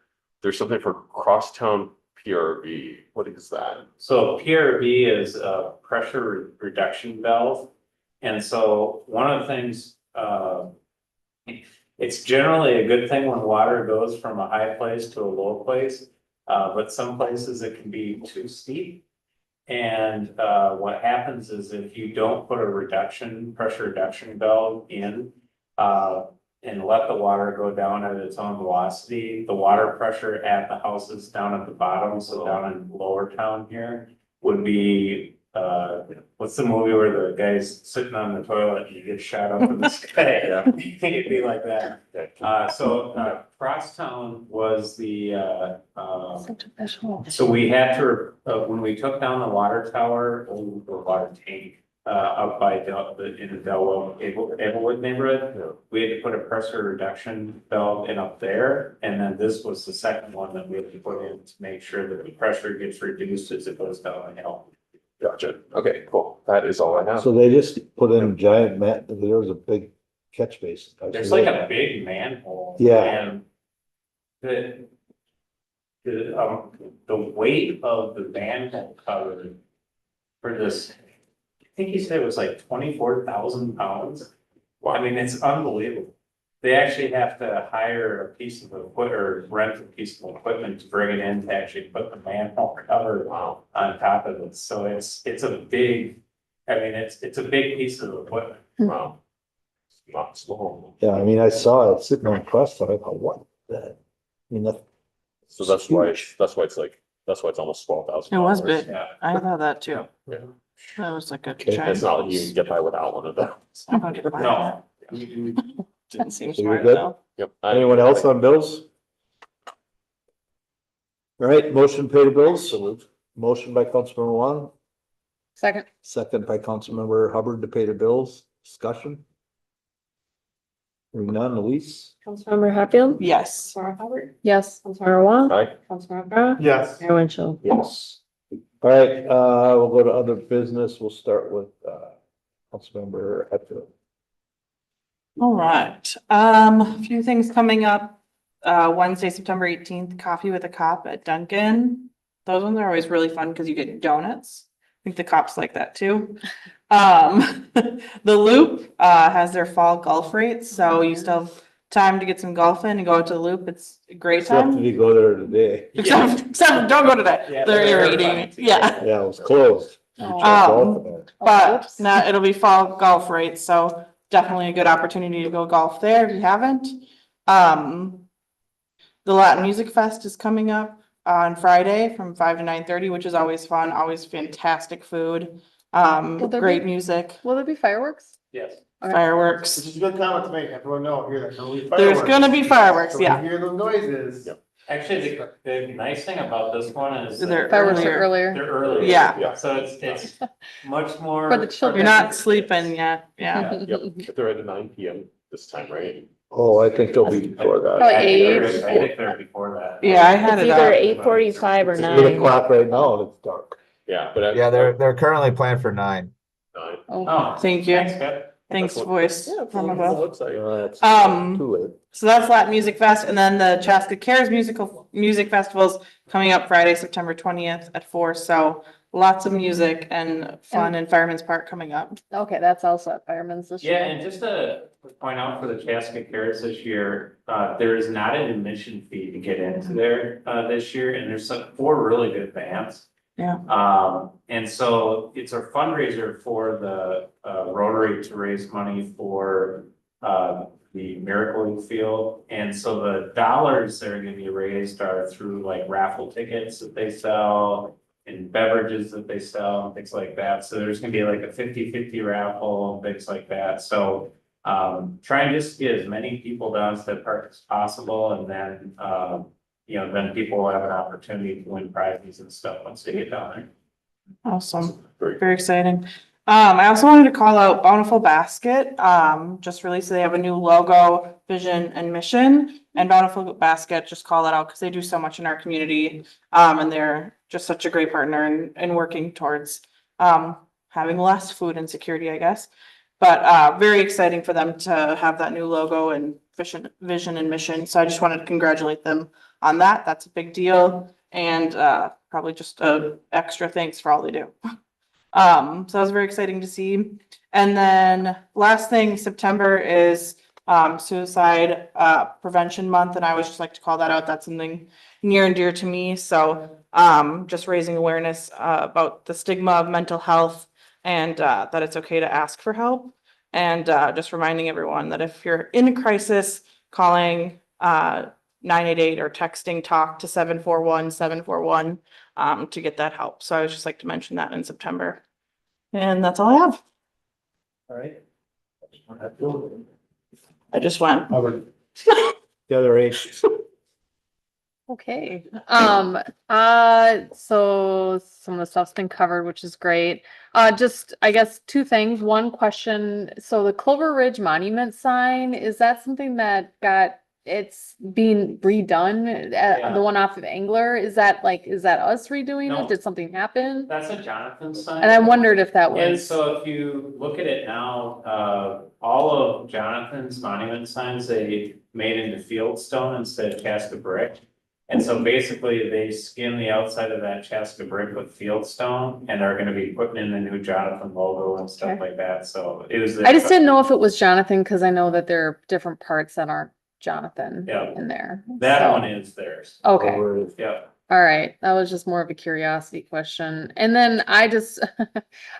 There's something for crosstown PRV. What is that? So PRV is a pressure reduction valve. And so one of the things, it's generally a good thing when water goes from a high place to a low place. But some places it can be too steep. And what happens is if you don't put a pressure reduction valve in, and let the water go down at its own velocity, the water pressure at the houses down at the bottom, so down in Lower Town here, would be, what's the movie where the guy's sitting on the toilet and he gets shot up in the sky? Yeah. It'd be like that. So Crosstown was the, Such a visual. so we had to, when we took down the water tower, or water tank, up by in the Delwell, Ablewood neighborhood, we had to put a pressure reduction valve in up there. And then this was the second one that we had to put in to make sure that the pressure gets reduced as it goes down the hill. Gotcha. Okay, cool. That is all I have. So they just put in giant there was a big catch basin. There's like a big manhole. Yeah. And the weight of the manhole cover for this, I think he said it was like 24,000 pounds. I mean, it's unbelievable. They actually have to hire a piece of equipment or rent a piece of equipment to bring it in to actually put the manhole cover on top of it. So it's a big, I mean, it's a big piece of equipment. Wow. Not small. Yeah, I mean, I saw it sitting on crosstown. I thought, what the? I mean, So that's why it's almost $12,000. It was big. Yeah. I thought that too. That was like a Okay. giant. It's not like you can get by without one of them. No. Didn't seem So you're smart good? though. Yep. Anyone else on bills? All right, motion to pay the bills. Motion by Councilmember Wong, Second, second by Councilmember Hubbard to pay the bills. Discussion? Hearing none, Luis? Councilmember Hatfield? Yes. Councilmember Hubbard? yes. Councilmember Wong? Aye. Councilmember Grau? Yes. Mayor Winchell? Yes. All right, we'll go to other business. We'll start with, Councilmember Hatfield. All right, a few things coming up. Wednesday, September 18th, Coffee with a Cop at Dunkin'. Those ones are always really fun because you get donuts. I think the cops like that too. The Loop, has their fall golf rates, so you still have time to get some golf in and go out to the Loop. It's a great Except if time. you go there today. Except don't go to that. Yeah, They're they're irritating. fun too. Yeah. Yeah, it was closed. You Oh. tried golfing there. But Oops. now it'll be fall golf rates, so definitely a good opportunity to go golf there if you haven't. The Latin Music Fest is coming up on Friday from 5 to 9:30, which is always fun, always fantastic food. Will there Great be- music, Will there be fireworks? Yes. Okay. fireworks. Which is a good comment to make, everyone know here, there's gonna be There's fireworks. gonna be fireworks, So when yeah. you hear those noises. Yep. Actually, the nice thing about this one is. They're Fireworks are earlier. earlier. They're earlier. Yeah. So it's much more. For the children. You're not sleeping yet, yeah. Yep, if they're at 9 PM this time, right? Oh, I think they'll be before that. Probably I think they're- eight. I think they're before that. Yeah, I had It's it either up. 8:45 or It's 9. 8 o'clock right now and it's dark. Yeah, but. Yeah, they're currently planned for 9. 9. Oh, Thank you. thanks, Scott. Thanks, That's what- voice Yeah, it's from on the above. website. That's Um, too late. So that's Latin Music Fest, and then the Chaska Cares Music Festival's coming up Friday, September 20th at 4. So lots of music and fun in Fireman's Park coming up. Okay, that's also at Fireman's this year. Yeah, and just to point out for the Chaska Cares this year, there is not an admission fee to get into there, this year, and there's 4 really good bands. Yeah. And so it's a fundraiser for the, Rotary to raise money for, the Miracle Field. And so the dollars that are gonna be raised are through like raffle tickets that they sell and beverages that they sell and things like that. So there's gonna be like a 50-50 raffle and things like that. So try and just get as many people down to the park as possible, and then then people will have an opportunity to win prizes and stuff once they get down there. Awesome. Great. Very exciting. I also wanted to call out Bountiful Basket. Just released, they have a new logo, vision and mission. And Bountiful Basket, just call that out because they do so much in our community. And they're just such a great partner in working towards having less food insecurity, I guess. But very exciting for them to have that new logo and vision and mission. So I just wanted to congratulate them on that. That's a big deal. And probably just a extra thanks for all they do. So that was very exciting to see. And then last thing, September is suicide prevention month, and I always just like to call that out. That's something near and dear to me. So just raising awareness about the stigma of mental health and that it's okay to ask for help. And just reminding everyone that if you're in a crisis, calling 988 or texting talk to 741-741 to get that help. So I would just like to mention that in September. And that's all I have. All right. I just went. The other 8. Okay, so some of the stuff's been covered, which is great. Just, I guess, 2 things. One question, so the Clover Ridge Monument sign, is that something that it's being redone? Yeah. The one off of Angler, is that us redoing No. it? Did something happen? That's a Jonathan sign. And I wondered if that And was, so if you look at it now, all of Jonathan's monument signs, they made into field stone instead of Chaska brick. And so basically they skim the outside of that Chaska brick with field stone and are gonna be putting in the new Jonathan logo and stuff Okay. like that. So it was. I just didn't know if it was Jonathan, because I know that there are different parts that aren't Jonathan Yeah. in there. That So- one is theirs. Okay. Yeah. All right, that was just more of a curiosity question. And then I just,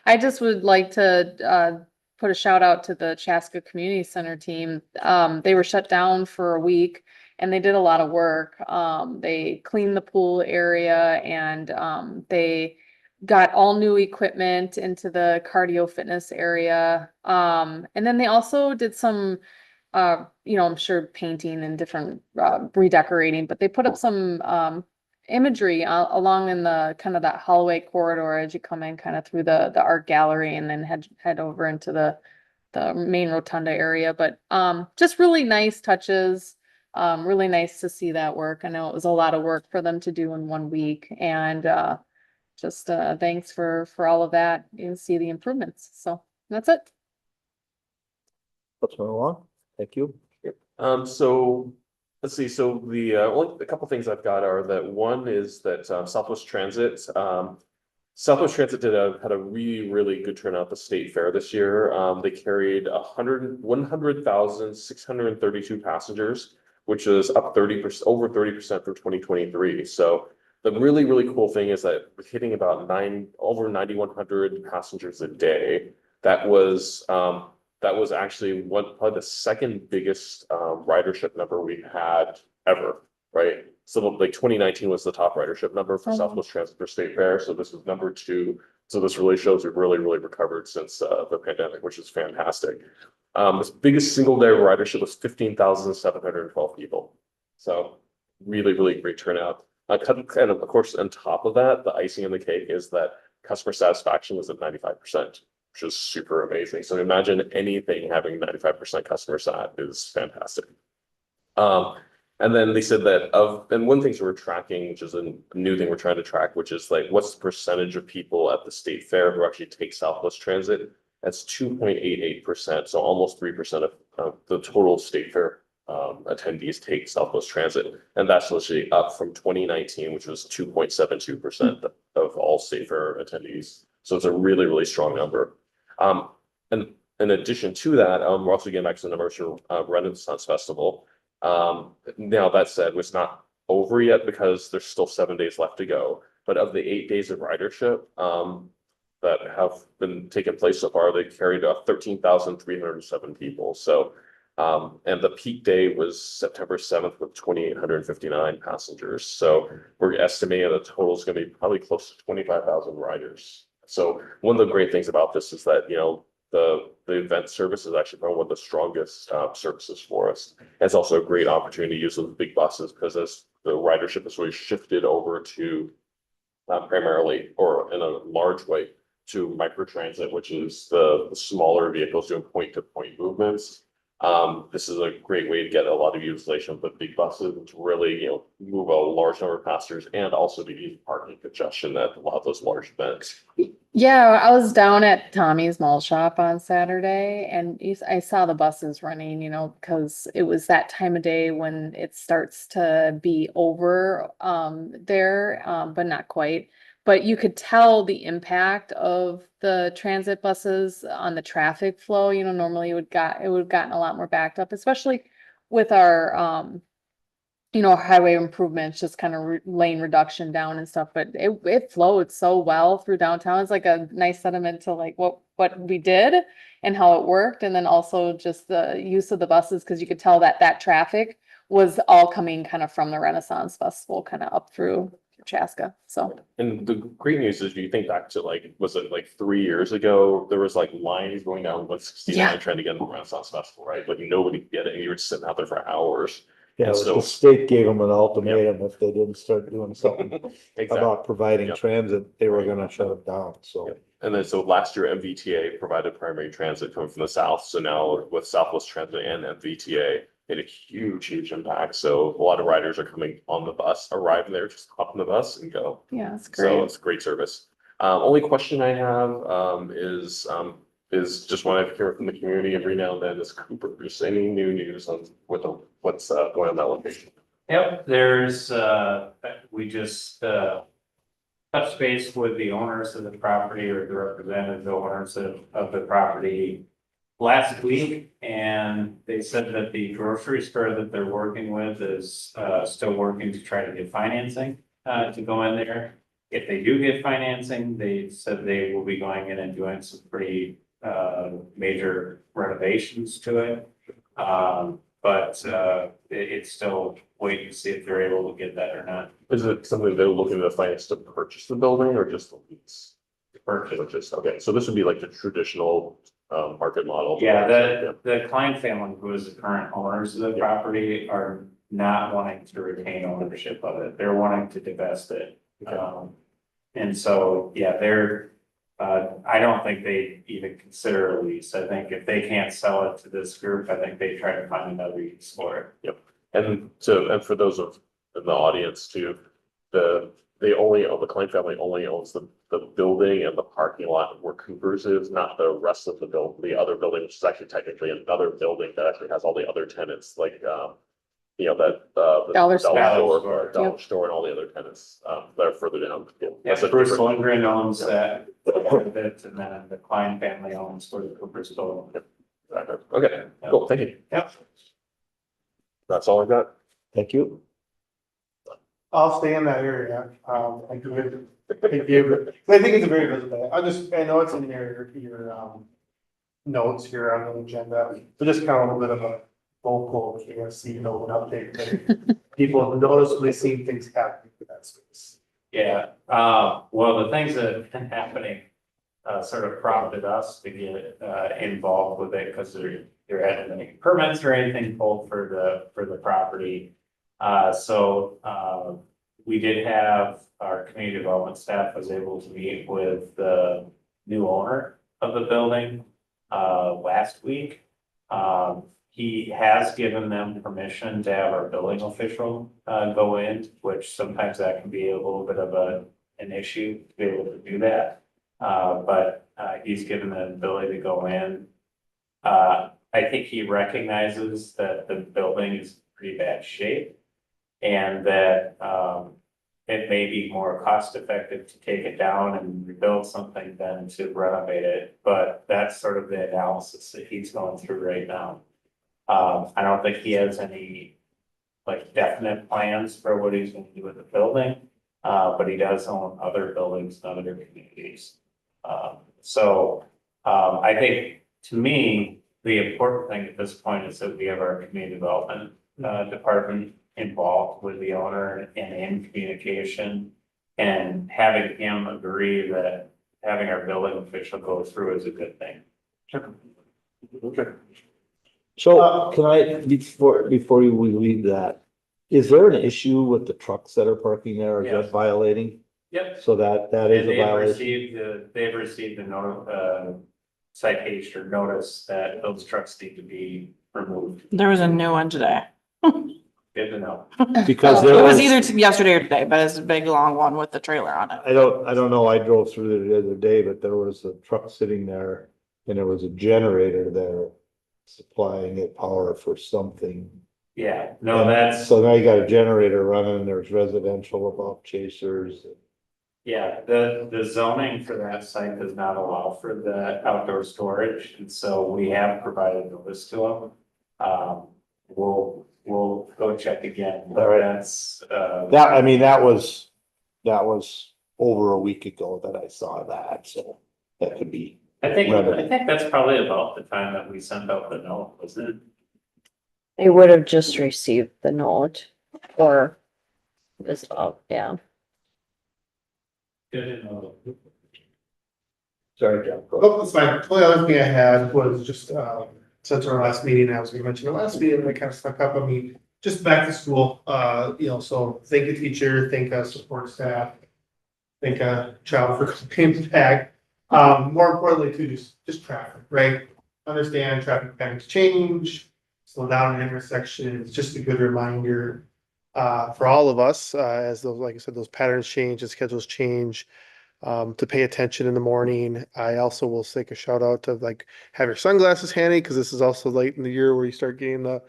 I just would like to put a shout out to the Chaska Community Center team. They were shut down for a week and they did a lot of work. They cleaned the pool area and they got all new equipment into the cardio fitness area. And then they also did some, I'm sure painting and different, redecorating, but they put up some, imagery along in the kind of that hallway corridor as you come in kind of through the art gallery and then head over into the main rotunda area. But, just really nice touches. Really nice to see that work. I know it was a lot of work for them to do in 1 week, and, just thanks for all of that. You see the improvements. So that's it. Let's move along. Thank you. So let's see. So the only a couple things I've got are that one is that Southwest Transit. Southwest Transit had a really good turnout at the state fair this year. They carried 100,632 passengers, which is up 30%, over 30% from 2023. So the really cool thing is that we're hitting about over 9,100 passengers a day. That was actually probably the second biggest ridership number we've had ever, right? So like 2019 was the top ridership number for Southwest Transit for State Fair. So this was number 2. So this really shows we've really recovered since the pandemic, which is fantastic. This biggest single day ridership was 15,712 people. So really great turnout. And of course, on top of that, the icing on the cake is that customer satisfaction was at 95%, which is super amazing. So imagine anything having 95% customer sat is fantastic. And then they said that and one thing we're tracking, which is a new thing we're trying to track, which is like, what's the percentage of people at the state fair who actually take Southwest Transit? That's 2.88%. So almost 3% of the total state fair attendees take Southwest Transit. And that's literally up from 2019, which was 2.72% of all state fair attendees. So it's a really strong number. And in addition to that, we're also getting back to the numbers for Renaissance Festival. Now that said, it's not over yet because there's still 7 days left to go. But of the 8 days of ridership that have been taking place so far, they carried 13,307 people. So, and the peak day was September 7th with 2,859 passengers. So we're estimating the total is going to be probably close to 25,000 riders. So one of the great things about this is that, the event service is actually probably one of the strongest services for us. And it's also a great opportunity to use those big buses because as the ridership has really shifted over to primarily or in a large way to microtransit, which is the smaller vehicles doing point-to-point movements. This is a great way to get a lot of utilization of the big buses to really, move a large number of passengers and also to ease parking congestion at a lot of those large events. Yeah, I was down at Tommy's Mall Shop on Saturday and I saw the buses running, because it was that time of day when it starts to be over there, but not quite. But you could tell the impact of the transit buses on the traffic flow. Normally it would have gotten a lot more backed up, especially with our highway improvements, just kind of lane reduction down and stuff. But it flowed so well through downtown. It's like a nice sentiment to like what we did and how it worked, and then also just the use of the buses because you could tell that traffic was all coming kind of from the Renaissance Festival, kind of up through Chaska. So, and the great news is, you think back to was it like 3 years ago? There was like lines going down 169 trying to get in the Renaissance Festival, right? Like nobody could get it, and you were sitting out there for hours. Yeah, So the state gave them an ultimatum if they didn't start doing something exactly. about providing transit, they were gonna shut it down, so. And then so last year MVTA provided primary transit coming from the south. So now with Southwest Transit and MVTA, made a huge impact. So a lot of riders are coming on the bus, arriving there, just hop on the bus and go. yeah, it's So great. it's great service. Only question I have is just want to hear from the community every now and then is Cooper. Just any new news on what's going on that location? Yep, we just touched base with the owners of the property or the representative owners of the property last week, and they said that the grocery store that they're working with is still working to try to get financing to go in there. If they do get financing, they said they will be going in and doing some pretty major renovations to it. But it's still waiting to see if they're able to get that or not. Is it something they're looking to finance to purchase the building or just the lease? Purchase, okay, so this would be like the traditional, market model. Yeah, the Klein family, who is the current owners of the property, are not wanting to retain ownership of it. They're wanting to divest it. And so, yeah, I don't think they even consider a lease. I think if they can't sell it to this group, I think they try to find another use for it. And for those in the audience too, the Klein family only owns the building and the parking lot where Cooper's is, not the rest of the the other building, which is actually technically another building that actually has all the other tenants, like, the Dollar store. Dollar store and all the other tenants, that are further down. Yeah, That's a Bruce different- Lundgren owns that, and then the Klein family owns where the Cooper's building. Okay, cool, thank you. Yep. That's all I got. Thank you. I'll stay in that area, I do it. I think it's a very visible, I know it's in your notes here on the agenda, but just kind of a little bit of a vocal KFC, an update. That people have noticeably seen things happening in that space. Yeah, well, the things that have been happening, sort of prompted us to get, involved with it, because there hadn't been any permits or anything pulled for the property. So we did have our community development staff was able to meet with the new owner of the building, last week. He has given them permission to have our building official, go in, which sometimes that can be a little bit of an issue to be able to do that. But he's given the ability to go in. I think he recognizes that the building is in pretty bad shape. And that it may be more cost effective to take it down and rebuild something than to renovate it. But that's sort of the analysis that he's going through right now. I don't think he has any like definite plans for what he's going to do with the building. But he does own other buildings in other communities. So I think, to me, the important thing at this point is that we have our community development department involved with the owner and in communication, and having him agree that having our building official go through is a good thing. Okay. So can I, before we leave that, is there an issue with the trucks that are parking there? Is Yes. that violating? Yep. So that is And a violation? they've received a citation or notice that those trucks need to be removed. There was a new one today. Good to know. Because It there was was, either yesterday or today, but it's a big long one with the trailer on it. I don't know, I drove through there the other day, but there was a truck sitting there and there was a generator there supplying it power for something. Yeah, no, And that's, So now you got a generator running and there's residential above chasers. yeah, the zoning for that site does not allow for the outdoor storage, and so we have provided notice to them. We'll go check again, but All right. that's, That was over a week ago that I saw that, so that could be. I think Remedy. that's probably about the time that we sent out the note, wasn't it? They would have just received the note or this, yeah. Good to know. Sorry, John. Oh, that's fine. The only other thing I had was just, since our last meeting, I was gonna mention the last meeting, that kind of stuck up on me. Just back to school, so thank a teacher, thank a support staff. Thank a child for coming back. More importantly too, just traffic, right? Understand traffic patterns change, slow down in intersections, just a good reminder. For all of us, as those, like I said, those patterns change and schedules change. To pay attention in the morning. I also will take a shout out to like have your sunglasses handy, because this is also late in the year where you start getting the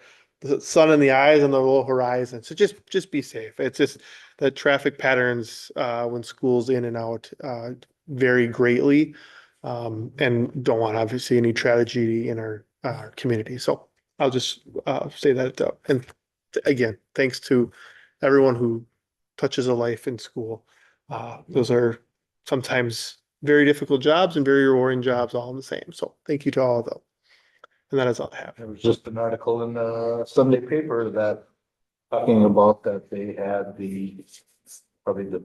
sun in the eyes and the low horizon. So just be safe. It's just that traffic patterns when school's in and out vary greatly. And don't want obviously any tragedy in our community. So I'll just say that. And again, thanks to everyone who touches a life in school. Those are sometimes very difficult jobs and very rewarding jobs all in the same. So thank you to all of them. And that is all I have. There was just an article in the Sunday paper that talking about that they had probably the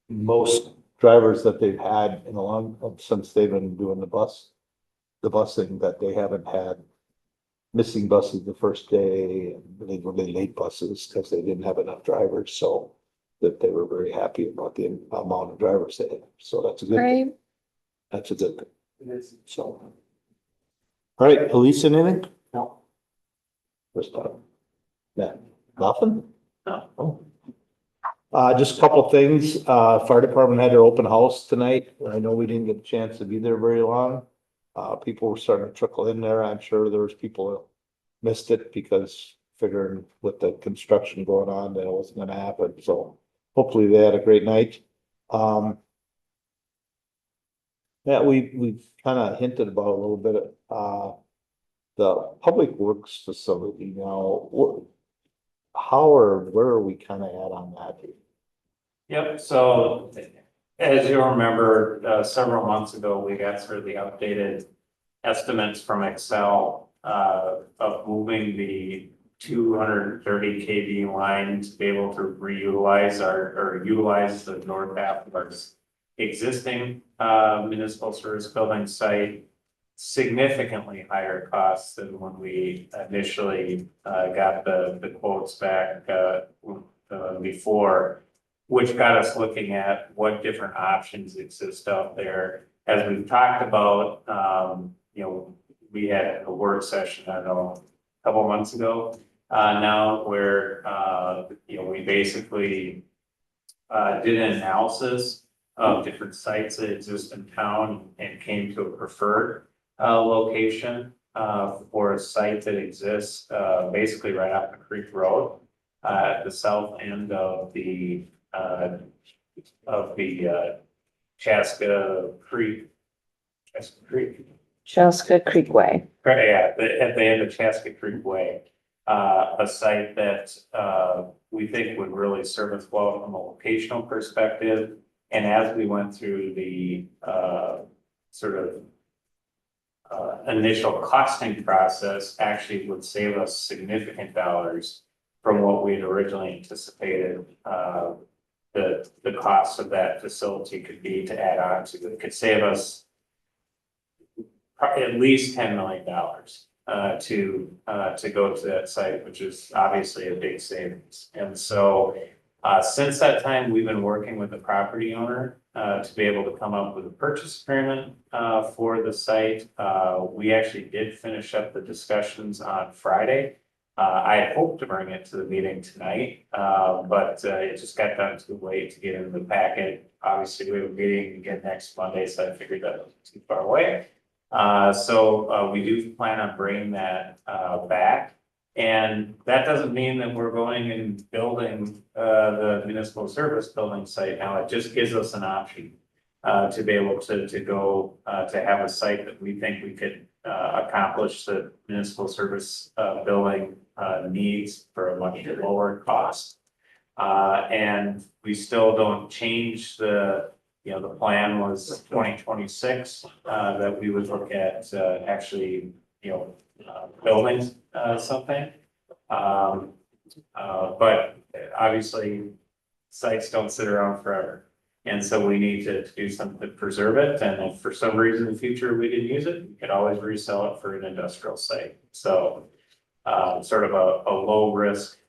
most drivers that they've had in a long, since they've been doing the busing, that they haven't had missing buses the first day, and they were late buses because they didn't have enough drivers, so that they were very happy about the amount of drivers they had. So that's a good thing. Right. That's a good thing. So. All right, police and anything? No. First time. Yeah, nothing? No. Oh. Just a couple things. Fire department had their open house tonight. I know we didn't get a chance to be there very long. People were starting to trickle in there. I'm sure there was people who missed it because figuring with the construction going on, that it wasn't gonna happen. So hopefully they had a great night. Yeah, we've kind of hinted about a little bit, the public works facility now, how or where are we kind of at on that? Yep, so as you'll remember, several months ago, we got sort of the updated estimates from Excel of moving the 230 kV line to be able to reutilize or utilize the north half of our existing municipal service building site. Significantly higher costs than when we initially got the quotes back before, which got us looking at what different options exist out there. As we've talked about, we had a work session, I don't know, a couple months ago now, where we basically did an analysis of different sites that exist in town and came to a preferred location for a site that exists basically right off the Creek Road at the south end of the Chaska Creek. Chaska Creek Way. Right, yeah, at the end of Chaska Creek Way, a site that we think would really serve us well from a locational perspective. And as we went through the sort of initial costing process, actually would save us significant dollars from what we had originally anticipated. The cost of that facility could be to add on to. It could save us at least $10 million to go to that site, which is obviously a big savings. And so since that time, we've been working with the property owner to be able to come up with a purchase agreement for the site. We actually did finish up the discussions on Friday. I had hoped to bring it to the meeting tonight, but it just got done too late to get into the packet. Obviously, we have a meeting again next Monday, so I figured that was too far away. So we do plan on bringing that back. And that doesn't mean that we're going and building the municipal service building site now. It just gives us an option to be able to go to have a site that we think we could accomplish the municipal service building needs for a much lower cost. And we still don't change the plan was 2026 that we would look at actually building something. But obviously sites don't sit around forever. And so we need to do something to preserve it. And if for some reason in the future we didn't use it, we could always resell it for an industrial site. So sort of a low risk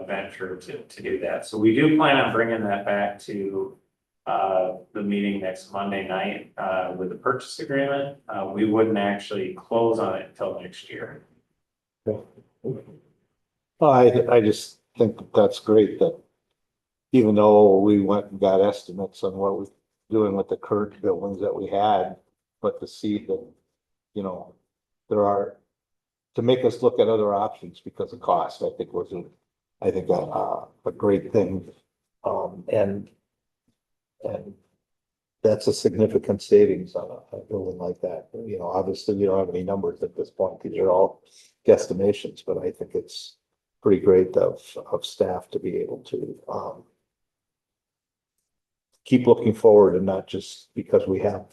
venture to do that. So we do plan on bringing that back to the meeting next Monday night with the purchase agreement. We wouldn't actually close on it until next year. Well, I just think that's great that even though we went and got estimates on what we're doing with the current buildings that we had, but to see that, there are, to make us look at other options because of cost, I think was a great thing. And that's a significant savings on a building like that. Obviously we don't have any numbers at this point. These are all guesstimations, but I think it's pretty great of staff to be able to keep looking forward and not just because we had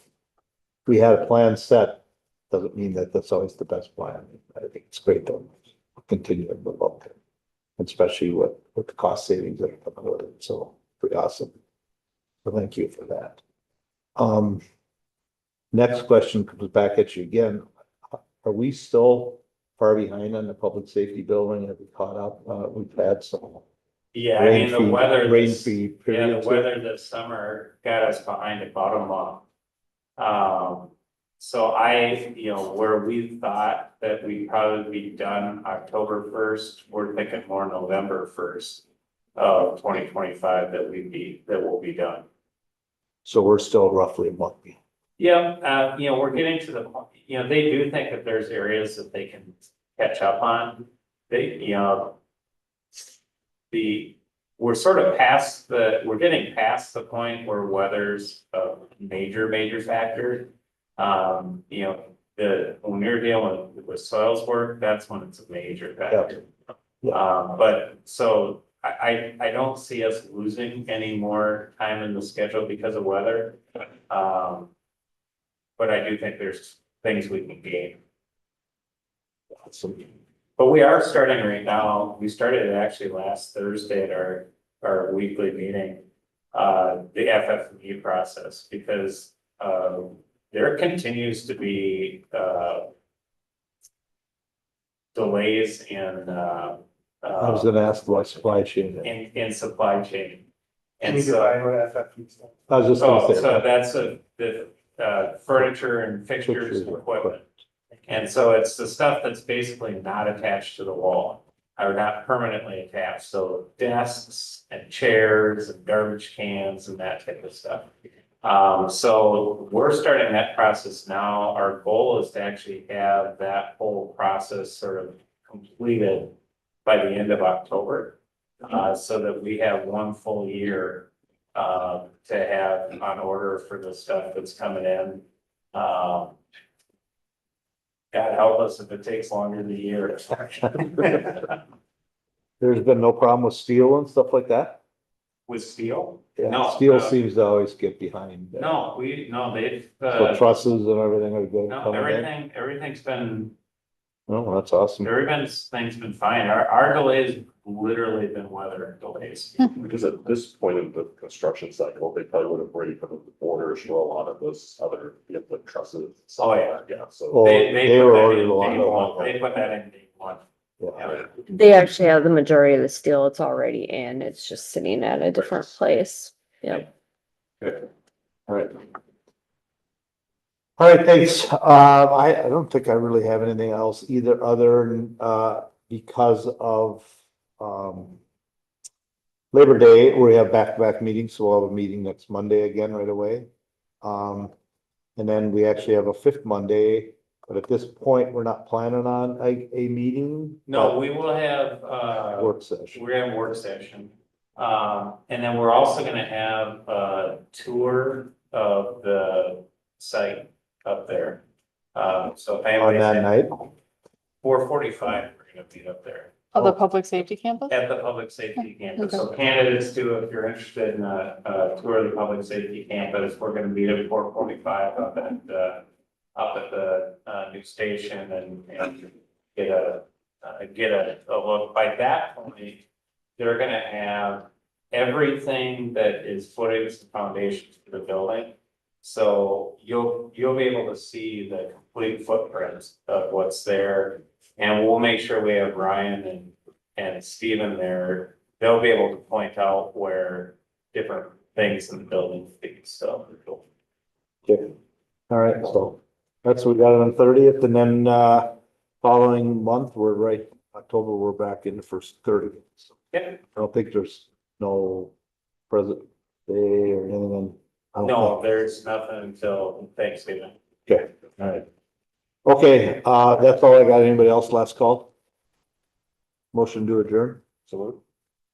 a plan set, doesn't mean that that's always the best plan. I think it's great to continue to move up there, especially with the cost savings that are coming with it. So pretty awesome. So thank you for that. Next question comes back at you again. Are we still far behind on the public safety building? Have we caught up? We've had some Yeah, I mean, the weather, rain this, fee yeah, the periods. weather this summer got us behind about a month. So where we thought that we'd probably be done October first, we're thinking more November first of 2025 that will be done. So we're still roughly a month behind. Yeah, we're getting to the point, they do think that there's areas that they can catch up on. We're sort of we're getting past the point where weather's a major factor. When you're dealing with soils work, that's when it's a major factor. But so I don't see us losing any more time in the schedule because of weather. But I do think there's things we can gain. But we are starting right now, we started it actually last Thursday at our weekly meeting, the FF&E process, because there continues to be delays in I was gonna ask about supply chain. in supply chain. Can And you so, define what FF means? I was just gonna say. so that's the furniture and fixtures and equipment. And so it's the stuff that's basically not attached to the wall, or not permanently attached, so desks and chairs and garbage cans and that type of stuff. So we're starting that process now. Our goal is to actually have that whole process sort of completed by the end of October. So that we have one full year to have on order for the stuff that's coming in. God help us if it takes longer than a year. There's been no problem with steel and stuff like that? With steel? Yeah, No, steel no. seems to always get behind. They've, So trusses and everything are good no, coming in? everything's been, Oh, that's awesome. everything's been fine. Our delays literally been weather delays. Because at this point in the construction cycle, they probably would have already put up the orders for a lot of this other, the trusses. Oh, yeah. Yeah, so. Oh, They they put were that ordered in a lot day of one. them. They put that in day one. Yeah. They actually have the majority of the steel. It's already in. It's just sitting at a different place. Yep. Okay. All right. All right, thanks. I don't think I really have anything else either other than, because of, Labor Day, we have back-to-back meetings, so we'll have a meeting next Monday again right away. And then we actually have a fifth Monday, but at this point, we're not planning on a meeting. No, we will have, Work session. we're gonna have work session. And then we're also gonna have a tour of the site up there. So if On anybody's that night, 4:45, we're gonna be up there of the public safety campus? at the public sate campus. So candidates too, if you're interested in a tour of the public safety campus, we're gonna meet at 4:45 up at the new station and get a look. By that point, they're gonna have everything that is footings and foundations for the building. So you'll be able to see the complete footprint of what's there. And we'll make sure we have Ryan and Steven there. They'll be able to point out where different things in the building be, so. okay. All right, so that's what we got on the 30th, and then, following month, October, we're back in the first 30. So Yeah, I don't think there's no President Day or anything. I don't no, think. there's nothing until Thanksgiving. Okay, all right. Okay, that's all I got. Anybody else last call? Motion to adjourn. So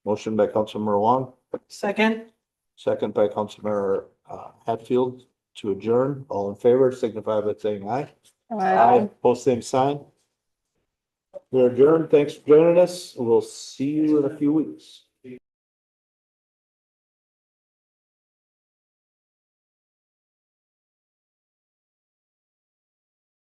motion by Councilmember Wong, Second, second by Councilmember Hatfield to adjourn. All in favor, signify by saying aye. Post same sign. We're adjourned. Thanks for joining us. We'll see you in a few weeks.